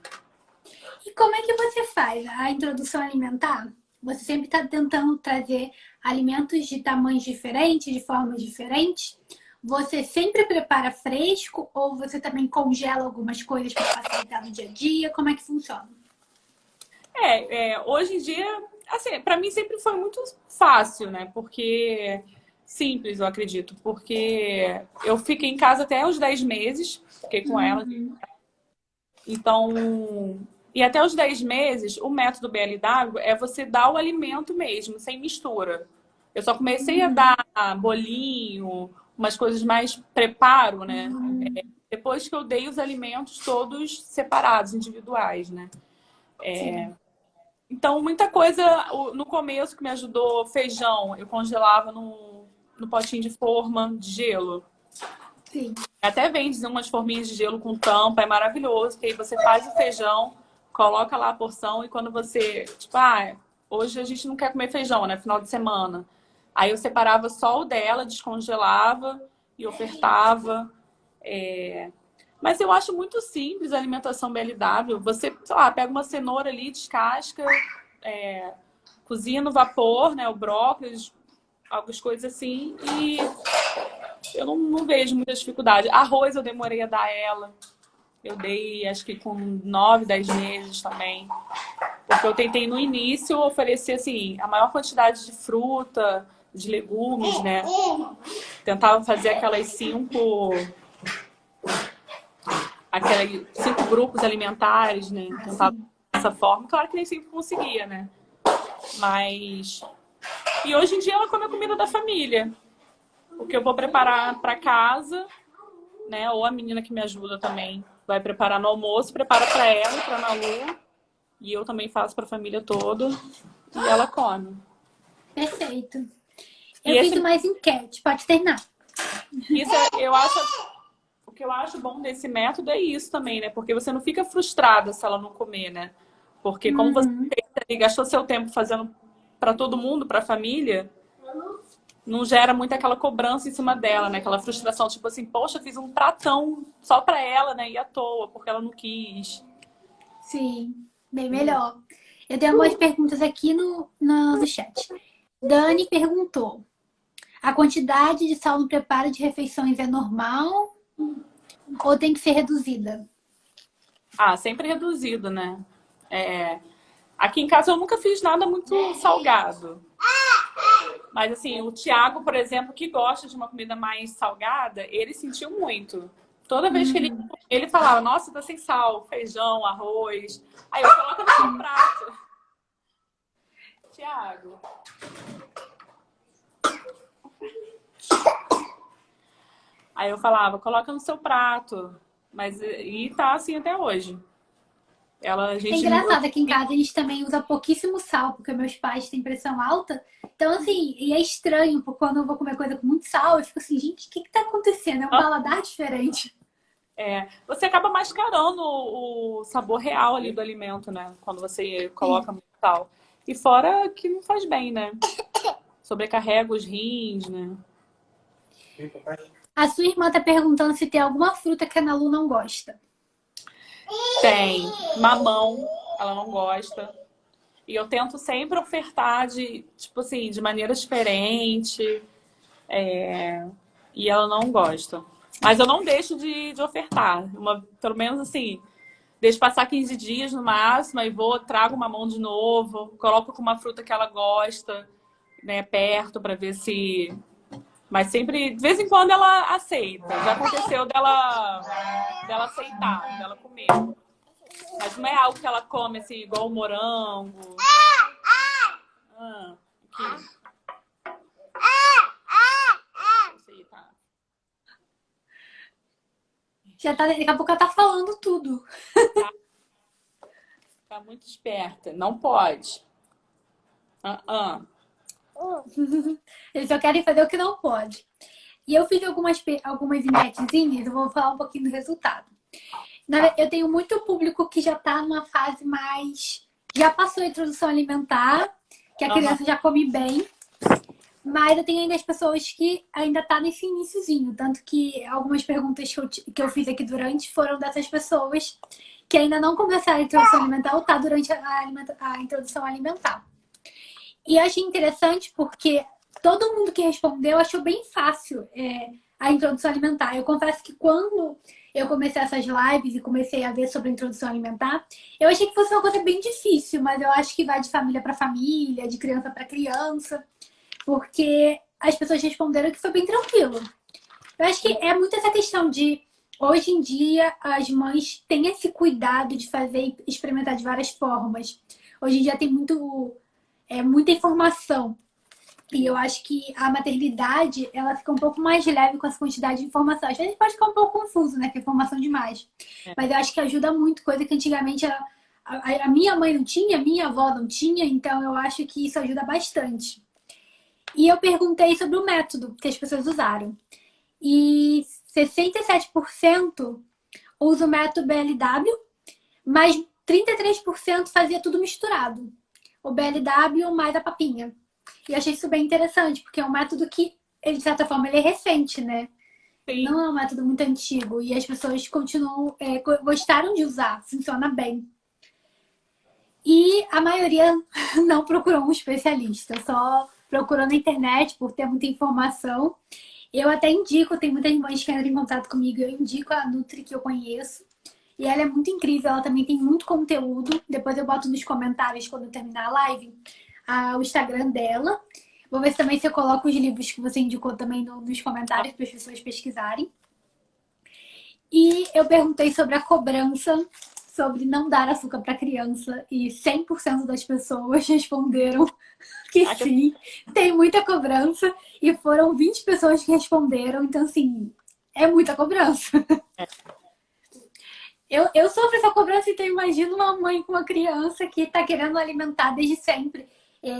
E como é que você faz a introdução alimentar? Você sempre está tentando trazer alimentos de tamanhos diferentes, de formas diferentes? Você sempre prepara fresco ou você também congela algumas coisas para facilitar no dia a dia? Como é que funciona? Hoje em dia, assim, para mim sempre foi muito fácil, né? Porque simples, eu acredito, porque eu fiquei em casa até os 10 meses, fiquei com ela. Então, e até os 10 meses, o método BLW é você dar o alimento mesmo, sem mistura. Eu só comecei a dar bolinho, umas coisas mais preparo, né? Depois que eu dei os alimentos todos separados, individuais, né? Então, muita coisa no começo que me ajudou, feijão, eu congelava no potinho de forma de gelo. Sim. Até vende umas forminhas de gelo com tampa, é maravilhoso, que aí você faz o feijão, coloca lá a porção e quando você, tipo, hoje a gente não quer comer feijão, né, final de semana. Aí eu separava só o dela, descongelava e ofertava. Mas eu acho muito simples a alimentação BLW. Você, sei lá, pega uma cenoura ali, descasca, cozinha no vapor, né, o brócolis, algumas coisas assim, e eu não vejo muita dificuldade. Arroz eu demorei a dar ela. Eu dei, acho que com 9, 10 meses também. Porque eu tentei no início oferecer, assim, a maior quantidade de fruta, de legumes, né? Tentava fazer aqueles 5 grupos alimentares, né? Tentava dessa forma. Claro que nem sempre conseguia, né? Mas... E hoje em dia ela come a comida da família. O que eu vou preparar para casa, né? Ou a menina que me ajuda também vai preparar no almoço, prepara para ela, para Malu, e eu também faço para a família toda e ela come. Perfeito. E Eu fiz mais enquete, pode terminar. Eu acho, o que eu acho bom desse método é isso também, né? Porque você não fica frustrada se ela não comer, né? Porque como você gastou seu tempo fazendo para todo mundo, para a família, não gera muito aquela cobrança em cima dela, né? Aquela frustração, tipo assim, poxa, fiz um pratão só pra ela, né? E à toa, porque ela não quis. Sim, bem melhor. Eu tenho algumas perguntas aqui no chat. Dani perguntou: a quantidade de sal no preparo de refeições é normal ou tem que ser reduzida? Sempre reduzido, né? Aqui em casa eu nunca fiz nada muito salgado. Mas assim, o Thiago, por exemplo, que gosta de uma comida mais salgada, ele sentiu muito. Toda vez que ele falava, nossa, tá sem sal, feijão, arroz. Aí eu coloco no seu prato. Thiago. Aí eu falava, coloca no seu prato. E tá assim até hoje. A É gente engraçado, aqui em casa a gente também usa pouquíssimo sal, porque meus pais têm pressão alta. Então, assim, e é estranho, porque quando eu vou comer coisa com muito sal, eu fico assim, gente, o que tá acontecendo? É um paladar diferente. você acaba mascarando o sabor real ali do alimento, né? Quando você coloca Sim. muito sal. E fora que não faz bem, né? Sobrecarrega os rins, né? A sua irmã tá perguntando se tem alguma fruta que a Nalu não gosta. Tem mamão, ela não gosta. E eu tento sempre ofertar tipo assim, de maneira diferente. E ela não gosta. Mas eu não deixo de ofertar. Pelo menos assim, deixo passar 15 dias no máximo, aí trago uma mão de novo, coloco com uma fruta que ela gosta, né, perto para ver se. Mas sempre, de vez em quando ela aceita. Já aconteceu dela aceitar, dela comer. Mas não é algo que ela come assim, igual o morango. Aqui. Esse aí tá. Já tá, daqui a pouco ela tá falando tudo. Tá muito esperta. Não pode. Ah, ah. Eles só querem fazer o que não pode. E eu fiz algumas enquetezinhas, eu vou falar um pouquinho do resultado. Eu tenho muito público que já tá numa fase mais. Já passou a introdução alimentar, que a Aham. criança já come bem. Mas eu tenho ainda as pessoas que ainda tá nesse iniciozinho. Tanto que algumas perguntas que eu fiz aqui durante foram dessas pessoas que ainda não começaram a introdução alimentar ou tá durante a introdução alimentar. E eu achei interessante porque todo mundo que respondeu achou bem fácil a introdução alimentar. Eu confesso que quando eu comecei essas lives e comecei a ver sobre a introdução alimentar, eu achei que fosse uma coisa bem difícil, mas eu acho que vai de família para família, de criança para criança, porque as pessoas responderam que foi bem tranquilo. Eu acho que é muito essa questão de hoje em dia as mães têm esse cuidado de fazer e experimentar de várias formas. Hoje em dia tem muita informação. E eu acho que a maternidade, ela fica um pouco mais leve com essa quantidade de informação. Às vezes pode ficar um pouco confuso, né? Que é informação demais. Mas eu acho que ajuda muito, coisa que antigamente a minha mãe não tinha, a minha avó não tinha, então eu acho que isso ajuda bastante. E eu perguntei sobre o método que as pessoas usaram. E 67% usa o método BLW, mas 33% fazia tudo misturado. O BLW mais a papinha. E eu achei isso bem interessante, porque é um método que, de certa forma, ele é recente, né? Ele Sim. não é um método muito antigo. E as pessoas continuam, gostaram de usar, funciona bem. E a maioria não procurou um especialista, só procurou na internet por ter muita informação. Eu até indico, tem muitas mães que entram em contato comigo, eu indico a Nutri que eu conheço. E ela é muito incrível, ela também tem muito conteúdo. Depois eu boto nos comentários quando eu terminar a live o Instagram dela. Vou ver se também se eu coloco os livros que você indicou também nos comentários para as pessoas pesquisarem. E eu perguntei sobre a cobrança, sobre não dar açúcar para criança, e 100% das pessoas responderam que sim, tem muita cobrança, e foram 20 pessoas que responderam, então assim, é muita cobrança. Eu sofro essa cobrança, então imagino uma mãe com uma criança que está querendo alimentar desde sempre.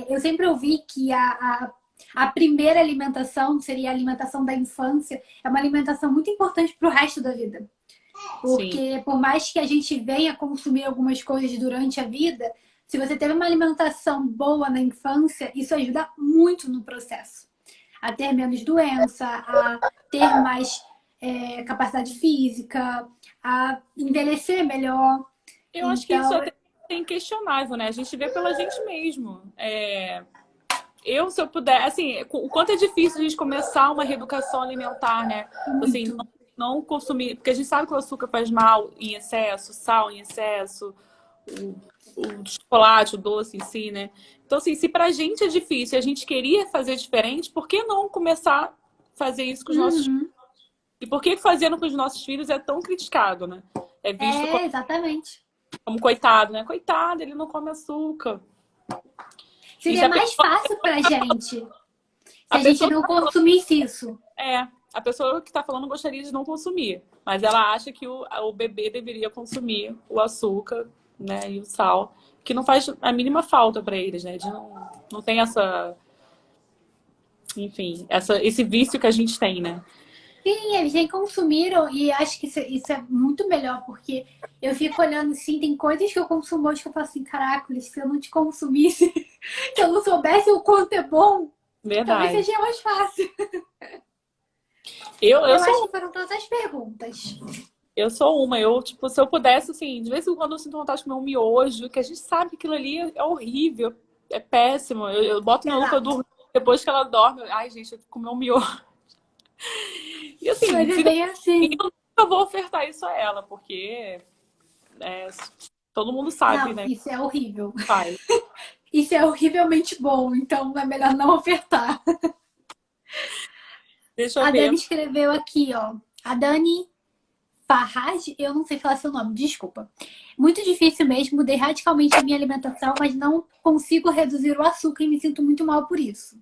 Eu sempre ouvi que a primeira alimentação seria a alimentação da infância, é uma alimentação muito importante para o resto da vida. Sim. Porque por mais que a gente venha consumir algumas coisas durante a vida, se você teve uma alimentação boa na infância, isso ajuda muito no processo. A ter menos doença, a ter mais capacidade física, a envelhecer melhor. Eu acho que isso Então, até é inquestionável, né? A gente vê pela gente mesmo. Se eu puder, assim, o quanto é difícil a gente começar uma reeducação alimentar, né? Assim, muito. não consumir, porque a gente sabe que o açúcar faz mal em excesso, sal em excesso, o chocolate, o doce em si, né? Então, assim, se pra gente é difícil e a gente queria fazer diferente, por que não começar a fazer isso com os nossos filhos? Uhum. E por que fazendo com os nossos filhos é tão criticado, né? É visto É, exatamente. como coitado, né? Coitado, ele não come açúcar. E se Seria mais fácil pra gente se a a gente pessoa não consumisse isso. a pessoa que está falando gostaria de não consumir, mas ela acha que o bebê deveria consumir o açúcar, né, e o sal, que não faz a mínima falta para eles, né? Não tem essa, enfim, esse vício que a gente tem, né? Sim, eles nem consumiram e acho que isso é muito melhor, porque eu fico olhando assim, tem coisas que eu consumo hoje que eu falo assim, caraca, se eu não te consumisse, se eu não soubesse o quanto é bom, talvez Verdade. seja mais fácil. Eu Eu acho sou que foram todas as perguntas. eu sou uma, tipo, se eu pudesse, assim, de vez em quando eu sinto vontade de comer um miojo, que a gente sabe que aquilo ali é horrível, é péssimo. Eu boto minha Luca Exato. dormir, depois que ela dorme, ai, gente, eu tenho que comer um miojo. E Mas assim, é se bem assim. eu nunca vou ofertar isso a ela, porque é, todo mundo sabe, Não, né? isso é horrível. Pai. Isso é horrivelmente bom, então é melhor não ofertar. Deixa eu A ver. Dani escreveu aqui, ó. A Dani Farrage, eu não sei falar seu nome, desculpa. Muito difícil mesmo, mudei radicalmente a minha alimentação, mas não consigo reduzir o açúcar e me sinto muito mal por isso.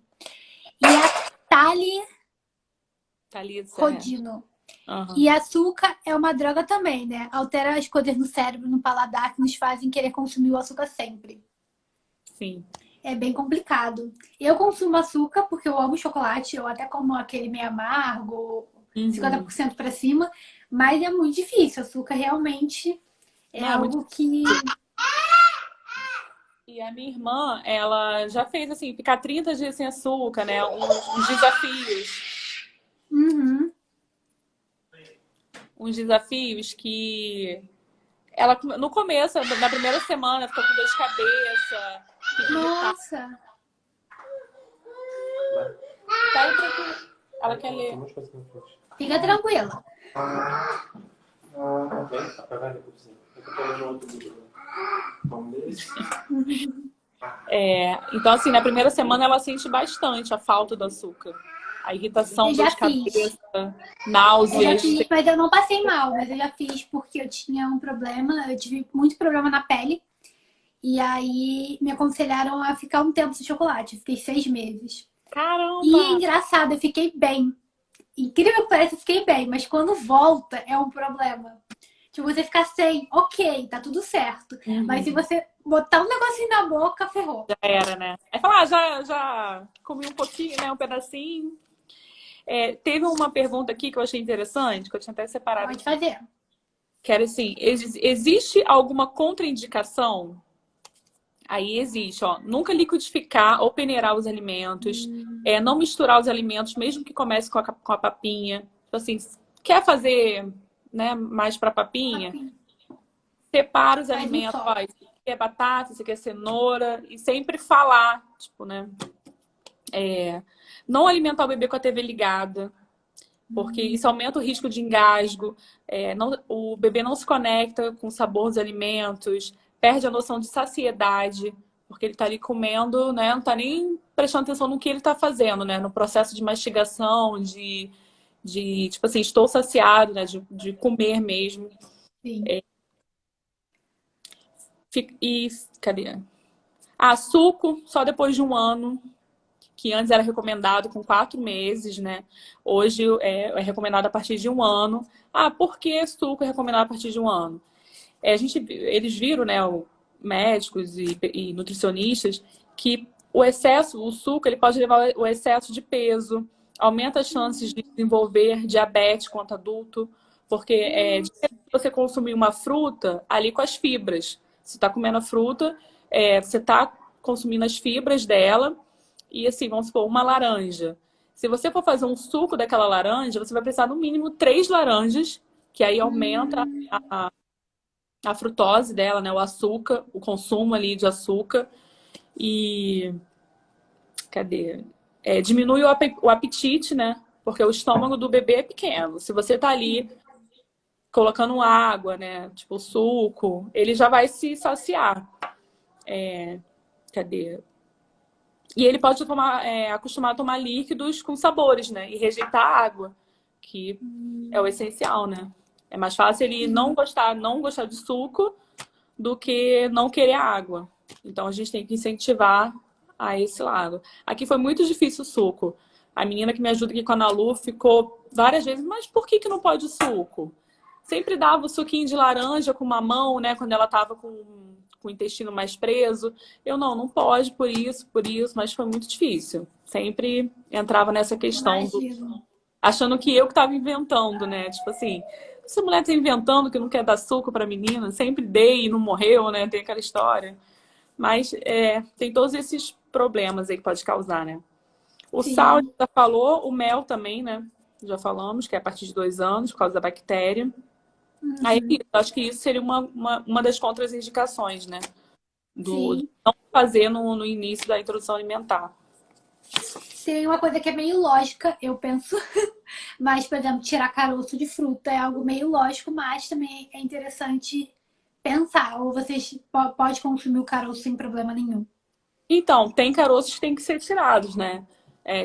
E a Tali Thalissa, Rodino. Aham. E açúcar é uma droga também, né? Altera as coisas no cérebro, no paladar, que nos fazem querer consumir o açúcar sempre. Sim. É bem complicado. Eu consumo açúcar porque eu amo chocolate, eu até como aquele meio amargo, Uhum. 50% para cima, mas é muito difícil. Açúcar realmente é Não, é muito algo que. difícil. E a minha irmã, ela já fez assim, ficar 30 dias sem açúcar, né? Uns desafios. Uhum. Uns desafios que ela, no começo, na primeira semana, ficou com dor de cabeça, fica irritada. Nossa, Tá aí tranquilo. Ela quer ler. fica tranquila. Então, assim, na primeira semana ela sente bastante a falta do açúcar. A irritação, Eu dor já de fiz. cabeça, Eu já náuseas. fiz, mas eu não passei mal, mas eu já fiz porque eu tinha um problema, eu tive muito problema na pele. E aí me aconselharam a ficar um tempo sem chocolate. Eu fiquei 6 meses. E é Caramba! engraçado, eu fiquei bem. Incrível que pareça, eu fiquei bem, mas quando volta é um problema. Tipo, você ficar sem, ok, tá tudo certo. Mas se Uhum. você botar um negocinho na boca, ferrou. Já era, né? Aí fala, já comi um pouquinho, né? Um pedacinho. Teve uma pergunta aqui que eu achei interessante, que eu tinha até separado Pode aqui. fazer. Que era assim, existe alguma contraindicação? Aí existe, ó, nunca liquidificar ou peneirar os alimentos, não misturar os alimentos, mesmo que comece com a papinha. Tipo assim, quer fazer, né, mais para papinha? Papinho. Separa os Faz um alimentos, só. ó, isso aqui é batata, isso aqui é cenoura, e sempre falar, tipo, né? Não alimentar o bebê com a TV ligada, porque isso aumenta o risco de engasgo. O bebê não se conecta com o sabor dos alimentos, perde a noção de saciedade, porque ele está ali comendo, né? Não está nem prestando atenção no que ele está fazendo, né? No processo de mastigação, tipo assim, estou saciado, né? De comer mesmo. Sim. E cadê? Suco só depois de um ano, que antes era recomendado com 4 meses, né? Hoje é recomendado a partir de um ano. Por que suco é recomendado a partir de um ano? Eles viram, né, médicos e nutricionistas, que o suco, ele pode levar o excesso de peso, aumenta as chances de desenvolver diabetes quanto adulto, porque diferente de você consumir uma fruta ali com as fibras. Você está comendo a fruta, você está consumindo as fibras dela, e assim, vamos supor, uma laranja. Se você for fazer um suco daquela laranja, você vai precisar no mínimo 3 laranjas, que aí aumenta a frutose dela, né? O açúcar, o consumo ali de açúcar. E cadê? Diminui o apetite, né? Porque o estômago do bebê é pequeno. Se você tá ali colocando água, né? Tipo suco, ele já vai se saciar. Cadê? E ele pode acostumar a tomar líquidos com sabores, né? E rejeitar a água, que é o essencial, né? É mais fácil ele não gostar de suco do que não querer água. Então a gente tem que incentivar a esse lado. Aqui foi muito difícil o suco. A menina que me ajuda aqui com a Nalu ficou várias vezes, mas por que não pode suco? Sempre dava o suquinho de laranja com mamão, né? Quando ela tava com o intestino mais preso. Eu não pode por isso, mas foi muito difícil. Sempre entrava nessa questão Imagino. achando que eu que estava inventando, né? Tipo assim, essa mulher tá inventando que não quer dar suco pra menina, sempre dei e não morreu, né? Tem aquela história. Mas tem todos esses problemas aí que pode causar, né? O sal, a Sim. gente já falou, o mel também, né? Já falamos, que é a partir de 2 anos, por causa da bactéria. Aí, Uhum. acho que isso seria uma das contraindicações, né? Do Sim. não fazer no início da introdução alimentar. Tem uma coisa que é meio lógica, eu penso. Mas, por exemplo, tirar caroço de fruta é algo meio lógico, mas também é interessante pensar. Ou vocês pode consumir o caroço sem problema nenhum. Então, tem caroços que têm que ser tirados, né?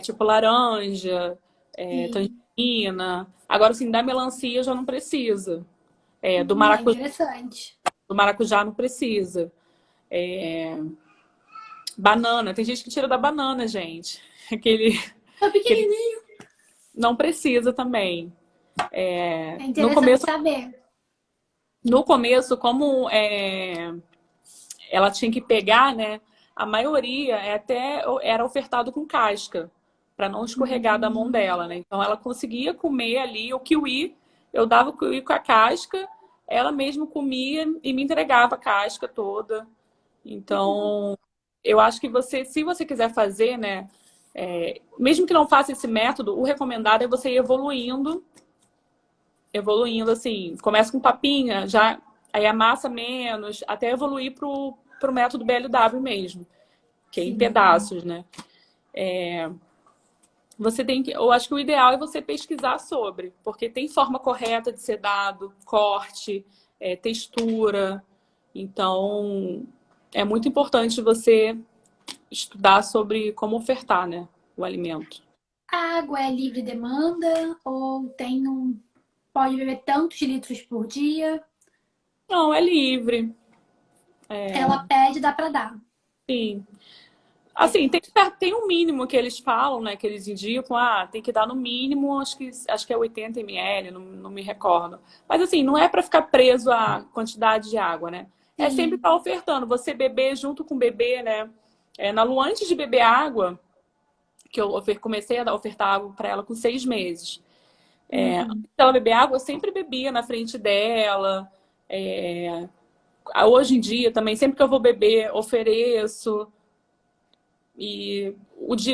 Tipo laranja, Sim. tangerina. Agora, assim, da melancia já não precisa. Do É maracujá, interessante. do maracujá não precisa. É, banana, tem gente que tira da banana, gente. Aquele, É aquele pequenininho. não precisa também. É No interessante começo, saber. no começo, como ela tinha que pegar, né? A maioria até era ofertado com casca, para não escorregar da mão Hum, dela, né? Então ela conseguia comer ali o kiwi, eu dava o kiwi com a casca, ela mesma comia e me entregava a casca toda. Então, eu acho que você, se você quiser fazer, né? Mesmo que não faça esse método, o recomendado é você ir evoluindo assim, começa com papinha, já aí amassa menos, até evoluir pro método BLW mesmo, que é em sim. pedaços, né? Você tem que, eu acho que o ideal é você pesquisar sobre, porque tem forma correta de ser dado, corte, textura. Então, é muito importante você estudar sobre como ofertar, né, o alimento. A água é livre demanda ou tem um. Pode beber tantos litros por dia? Não, é livre, Ela pede, dá pra dar. sim. Assim, Perfeito. tem um mínimo que eles falam, né? Que eles indicam, tem que dar no mínimo, acho que é 80 ml, não me recordo. Mas assim, não é para ficar preso à quantidade de água, né? É sempre Sim. estar ofertando, você beber junto com o bebê, né? Na Lu, antes de beber água, que eu comecei a ofertar água para ela com 6 meses. Antes Uhum. dela beber água, eu sempre bebia na frente dela. É, Hoje em dia também, sempre que eu vou beber, ofereço. E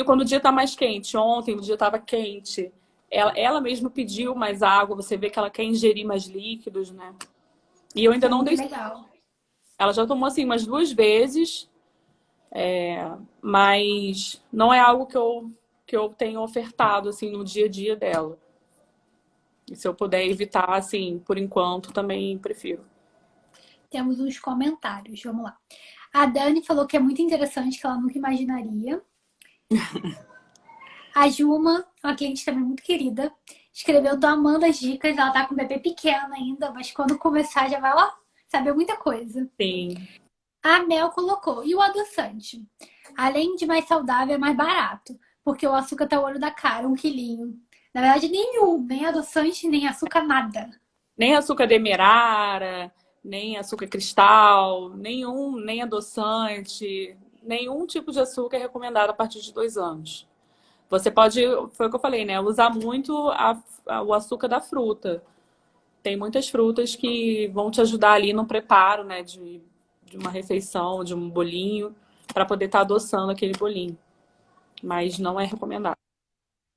quando o dia tá mais quente, ontem o dia estava quente, ela mesma pediu mais água, você vê que ela quer ingerir mais líquidos, né? E eu Isso ainda é não muito dei. legal. Ela já tomou assim umas 2 vezes, mas não é algo que eu tenho ofertado assim no dia a dia dela. E se eu puder evitar, assim, por enquanto, também prefiro. Temos uns comentários, vamos lá. A Dani falou que é muito interessante, que ela nunca imaginaria. A Juma, uma cliente também muito querida, escreveu: tô amando as dicas. Ela tá com um bebê pequeno ainda, mas quando começar já vai lá saber muita coisa. Sim. A Mel colocou: e o adoçante? Além de mais saudável, é mais barato, porque o açúcar tá o olho da cara, 1 quilinho. Na verdade, nenhum, nem adoçante, nem açúcar, nada. Nem açúcar demerara, nem açúcar cristal, nem adoçante, nenhum tipo de açúcar é recomendado a partir de 2 anos. Você pode, foi o que eu falei, né? Usar muito o açúcar da fruta. Tem muitas frutas que vão te ajudar ali no preparo, né? De uma refeição, de um bolinho, para poder estar adoçando aquele bolinho. Mas não é recomendado.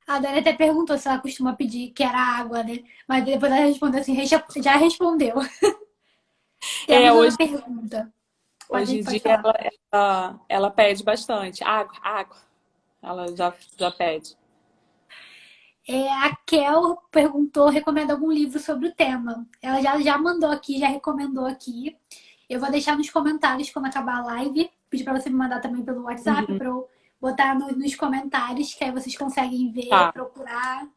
A Dani até perguntou se ela costuma pedir que era água, né? Mas depois ela respondeu assim: já respondeu. Temos uma Hoje, pergunta. hoje em Pode dia falar. ela pede bastante. Água, água. Ela já pede. A Kel perguntou, recomenda algum livro sobre o tema. Ela já mandou aqui, já recomendou aqui. Eu vou deixar nos comentários quando acabar a live. Pedir para você me mandar também pelo WhatsApp Uhum. para eu botar nos comentários, que aí vocês conseguem ver, Tá. procurar, É,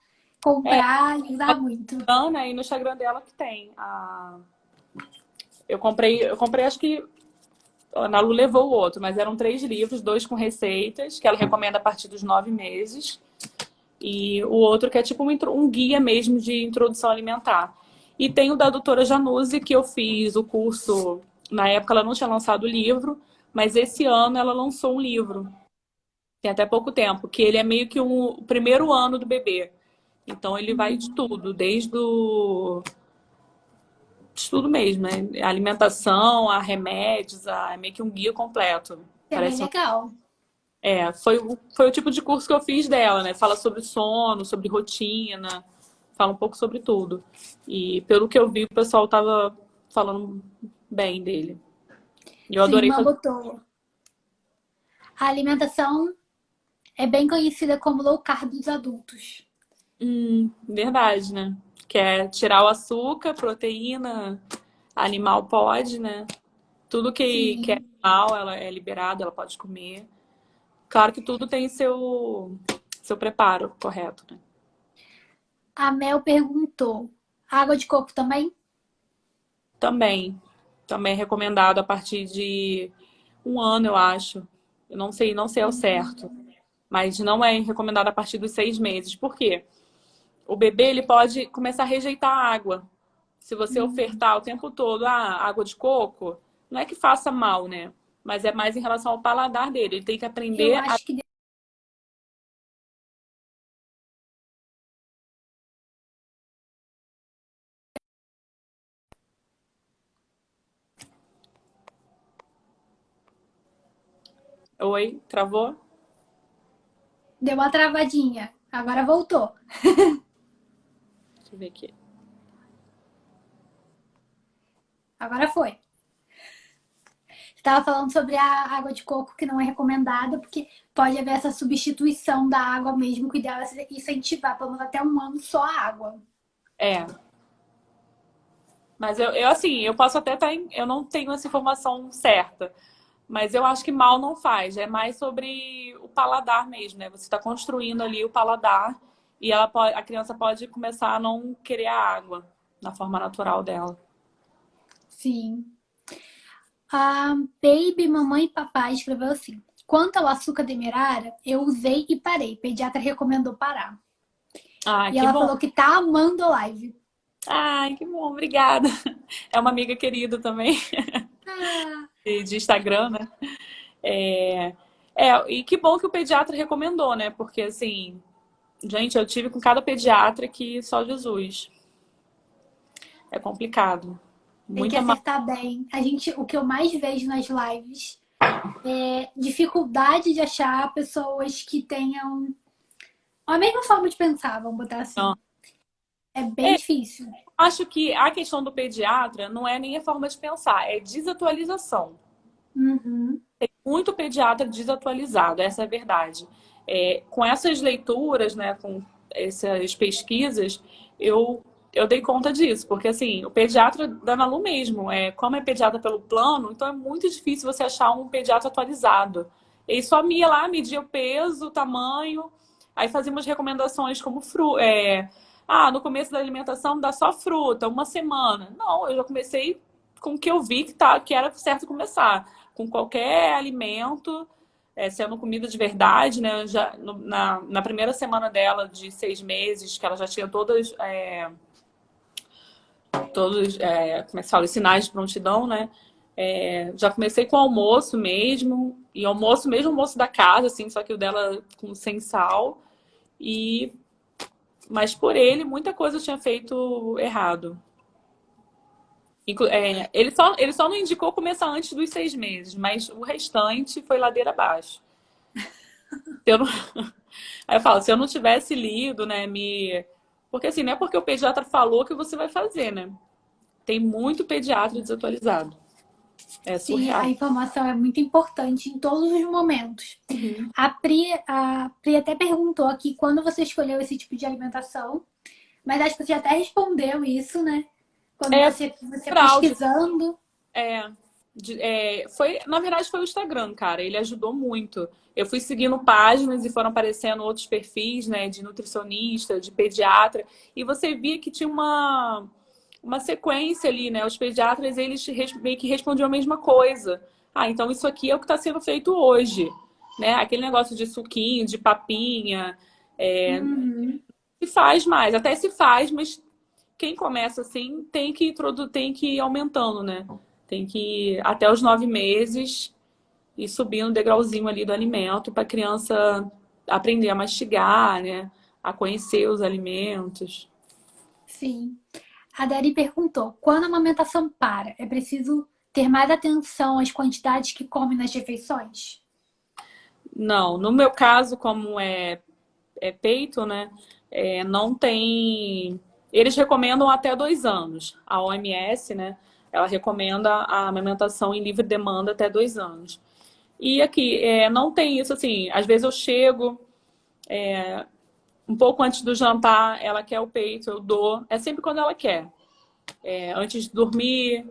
comprar e usar muito. Ana, e no Instagram dela que tem. Eu comprei, acho que a Ana Lu levou o outro, mas eram 3 livros, 2 com receitas, que ela recomenda a partir dos 9 meses. E o outro que é tipo um guia mesmo de introdução alimentar. E tem o da doutora Januse, que eu fiz o curso. Na época ela não tinha lançado o livro, mas esse ano ela lançou um livro, tem até pouco tempo, que ele é meio que o primeiro ano do bebê. Então ele vai de tudo, de tudo mesmo, né? A alimentação, a remédios, é meio que um guia completo. É bem legal. Foi o tipo de curso que eu fiz dela, né? Fala sobre sono, sobre rotina, fala um pouco sobre tudo. E pelo que eu vi, o pessoal tava falando bem dele. E eu Sua adorei irmã fazer. botou. A alimentação é bem conhecida como low carb dos adultos. Verdade, né? Que é tirar o açúcar, proteína, animal pode, né? Tudo que é Sim. animal, ela é liberada, ela pode comer. Claro que tudo tem seu preparo correto, né? A Mel perguntou: água de coco também? Também. Também é recomendado a partir de 1 ano, eu acho. Eu não sei ao certo. Mas não é recomendado a partir dos 6 meses. Por quê? o bebê ele pode começar a rejeitar a água. Se você Hum. ofertar o tempo todo a água de coco, não é que faça mal, né? Mas é mais em relação ao paladar dele. Ele tem que Eu aprender a... acho que Oi, travou? deu uma travadinha. Agora voltou. Deixa eu ver aqui. Agora foi. Estava falando sobre a água de coco que não é recomendada, porque pode haver essa substituição da água mesmo, que o ideal é incentivar, pelo menos até um ano, só a água. É, mas eu assim, eu posso até estar eu não tenho essa informação certa, mas eu acho que mal não faz. É mais sobre o paladar mesmo, né? Você está construindo ali o paladar e a criança pode começar a não querer a água na forma natural dela. Sim. A Baby Mamãe e Papai escreveu assim: quanto ao açúcar demerara, eu usei e parei. Pediatra recomendou parar. Ah, E que ela bom. falou que tá amando a live. Ai, que bom, obrigada. É uma amiga querida também, Ah, de Instagram, né? É, e que bom que o pediatra recomendou, né? Porque assim, gente, eu tive com cada pediatra que só Jesus. É complicado. tem que Muita má. acertar bem. O que eu mais vejo nas lives é dificuldade de achar pessoas que tenham a mesma forma de pensar, vamos botar assim. É bem É, difícil. acho que a questão do pediatra não é nem a forma de pensar, é desatualização. Uhum. Muito pediatra desatualizado, essa é a verdade. Com essas leituras, né, com essas pesquisas, eu dei conta disso, porque assim, o pediatra da Nalu mesmo, como é pediatra pelo plano, então é muito difícil você achar um pediatra atualizado. Ele só ia lá, media o peso, o tamanho, aí fazíamos recomendações como no começo da alimentação dá só fruta, uma semana. Não, eu já comecei com o que eu vi que era certo começar com qualquer alimento, sendo comida de verdade, né? Já, na primeira semana dela, de 6 meses, que ela já tinha como é que fala, os sinais de prontidão, né? Já comecei com almoço mesmo, e almoço mesmo, almoço da casa, assim, só que o dela sem sal. E, mas por ele, muita coisa eu tinha feito errado. Ele só não indicou começar antes dos 6 meses, mas o restante foi ladeira abaixo. Eu não... Aí eu falo, se eu não tivesse lido, né, Porque assim, não é porque o pediatra falou que você vai fazer, né? Tem muito pediatra desatualizado. É Sim, a surreal. informação é muito importante em todos os momentos. Uhum. A Pri até perguntou aqui quando você escolheu esse tipo de alimentação, mas acho que você já até respondeu isso, né? Quando É você por áudio. pesquisando. É, na verdade, foi o Instagram, cara. Ele ajudou muito. Eu fui seguindo páginas e foram aparecendo outros perfis, né, de nutricionista, de pediatra, e você via que tinha uma sequência ali, né? Os pediatras, eles meio que respondiam a mesma coisa. Ah, então isso aqui é o que está sendo feito hoje, né? Aquele negócio de suquinho, de papinha, Uhum. se faz mais, até se faz, mas quem começa assim tem que ir aumentando, né? Tem que ir até os 9 meses e subindo o degrauzinho ali do alimento para a criança aprender a mastigar, né? A conhecer os alimentos. Sim. A Dari perguntou: quando a amamentação para, é preciso ter mais atenção às quantidades que come nas refeições? Não, no meu caso, como é peito, né? Não tem. Eles recomendam até 2 anos. A OMS, né? Ela recomenda a amamentação em livre demanda até 2 anos. E aqui, não tem isso assim. Às vezes eu chego um pouco antes do jantar, ela quer o peito, eu dou. É sempre quando ela quer. Antes de dormir,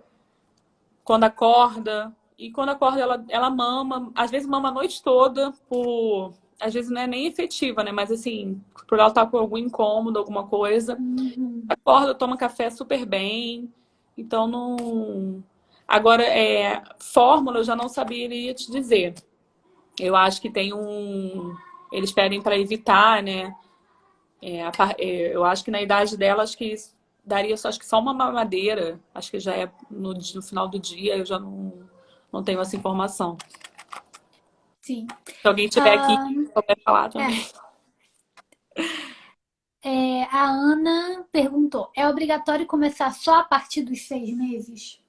quando acorda. E quando acorda, ela mama. Às vezes mama a noite toda, às vezes não é nem efetiva, né? Mas assim, por ela estar com algum incômodo, alguma coisa. Uhum. Acorda, toma café super bem. Então não. Agora, fórmula eu já não saberia te dizer. Eu acho que tem um. Eles pedem para evitar, né? Eu acho que na idade dela, acho que daria acho que só uma mamadeira. Acho que já é no final do dia, eu já não tenho essa informação. Sim. Se alguém tiver aqui, Ah, souber falar também. é. A Ana perguntou: é obrigatório começar só a partir dos 6 meses?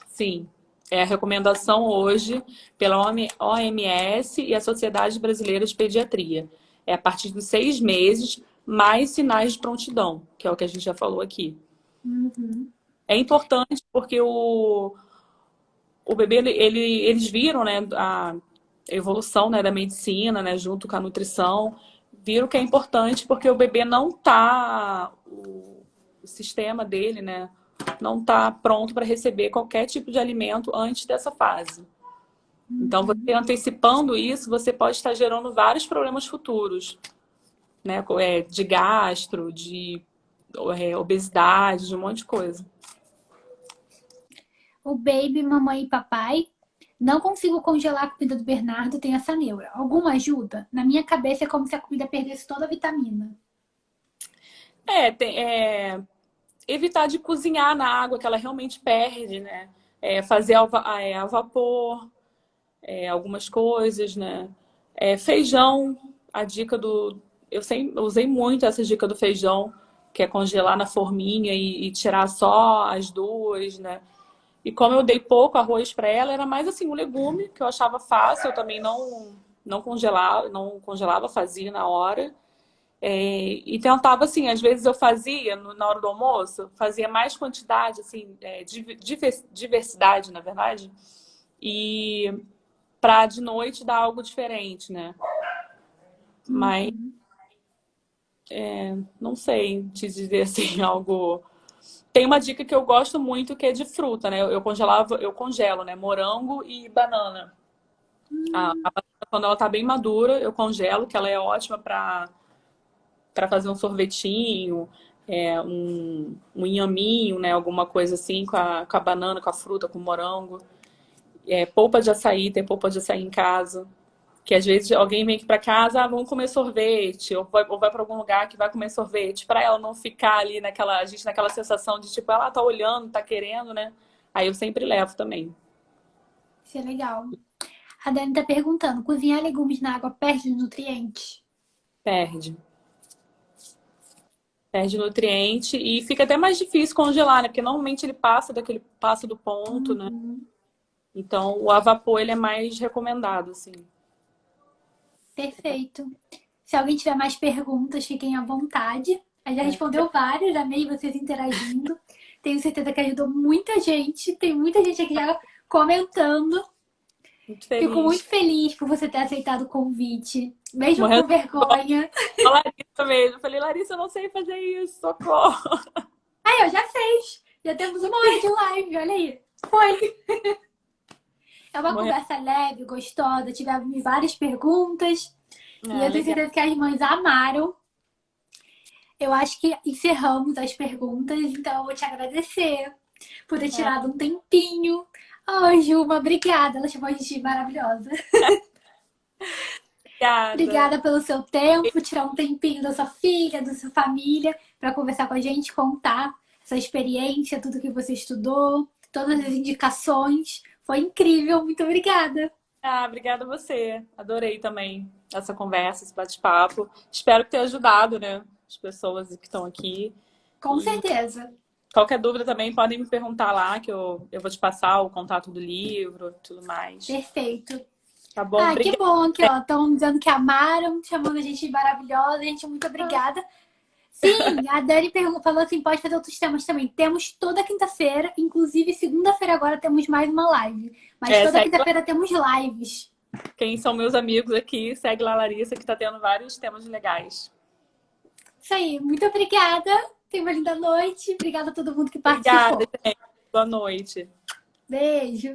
Sim. É a recomendação hoje pela OMS e a Sociedade Brasileira de Pediatria. É a partir dos 6 meses, mais sinais de prontidão, que é o que a gente já falou aqui. Uhum. É importante porque o bebê, eles viram, né, a evolução, né, da medicina, né, junto com a nutrição, viram que é importante porque o bebê não tá, o sistema dele, né, não tá pronto para receber qualquer tipo de alimento antes dessa fase. Então, você Uhum. antecipando isso, você pode estar gerando vários problemas futuros, né, de gastro, de obesidade, de um monte de coisa. O baby, mamãe e papai. Não consigo congelar a comida do Bernardo, tem essa neura. Alguma ajuda? Na minha cabeça é como se a comida perdesse toda a vitamina. Evitar de cozinhar na água que ela realmente perde, né? Fazer a vapor, algumas coisas, né? Feijão, a dica do. Eu sempre usei muito essa dica do feijão, que é congelar na forminha e tirar só as duas, né? E como eu dei pouco arroz para ela, era mais assim um legume que eu achava fácil, eu também não congelava, fazia na hora. E tentava, assim, às vezes eu fazia, na hora do almoço, fazia mais quantidade, assim, diversidade, na verdade, e para de noite dar algo diferente, né? Mas Uhum. não sei te dizer, assim, algo... Tem uma dica que eu gosto muito que é de fruta, né? Eu congelo, né? Morango e banana. A banana, quando ela tá bem madura, eu congelo, que ela é ótima para fazer um sorvetinho, um inhaminho, né? Alguma coisa assim com a banana, com a fruta, com o morango. Polpa de açaí, tem polpa de açaí em casa. Que às vezes alguém vem aqui para casa, vamos comer sorvete, ou vai para algum lugar que vai comer sorvete, para ela não ficar ali a gente naquela sensação de tipo, ela tá olhando, tá querendo, né? Aí eu sempre levo também. Isso é legal. A Dani tá perguntando: cozinhar legumes na água perde nutrientes? Perde. Perde nutriente e fica até mais difícil congelar, né? Porque normalmente ele passa do ponto, né? Uhum. Então, o a vapor ele é mais recomendado, assim. Perfeito. Se alguém tiver mais perguntas, fiquem à vontade. A gente já É. respondeu várias, amei vocês interagindo. Tenho certeza que ajudou muita gente. Tem muita gente aqui já comentando. Muito Fico muito feliz. feliz por você ter aceitado o convite, mesmo Morrendo com de dó. vergonha. A Larissa mesmo. Eu falei, Larissa, eu não sei fazer isso, socorro. Aí, ó, já fez. Já temos 1 hora de live, olha aí. Foi. É uma Morrendo. conversa leve, gostosa. Tivemos várias perguntas. E Ah, eu tenho legal. certeza que as mães amaram. Eu acho que encerramos as perguntas, então eu vou te agradecer por ter Ah, tirado um tempinho. Oh, Juma, obrigada. Ela chamou a gente de maravilhosa. obrigada. Obrigada pelo seu tempo, tirar um tempinho da sua filha, da sua família, para conversar com a gente, contar essa experiência, tudo que você estudou, todas as indicações. Foi incrível, muito obrigada. Obrigada a você. Adorei também essa conversa, esse bate-papo. Espero que tenha ajudado, né? As pessoas que estão aqui. Com E certeza. qualquer dúvida também podem me perguntar lá, que eu vou te passar o contato do livro e tudo mais. Perfeito. Tá bom? Ah, que Obrigada. bom aqui, ó. Estão dizendo que amaram, chamando a gente de maravilhosa. Gente, muito obrigada. Sim, a Dani falou assim: pode fazer outros temas também. Temos toda quinta-feira, inclusive segunda-feira agora temos mais uma live. Mas toda Segue lá. quinta-feira temos lives. Quem são meus amigos aqui, segue lá a Larissa, que tá tendo vários temas legais. Isso aí, muito obrigada. Tenha uma linda noite. Obrigada a todo mundo que Obrigada, participou. gente. Boa noite. Beijo.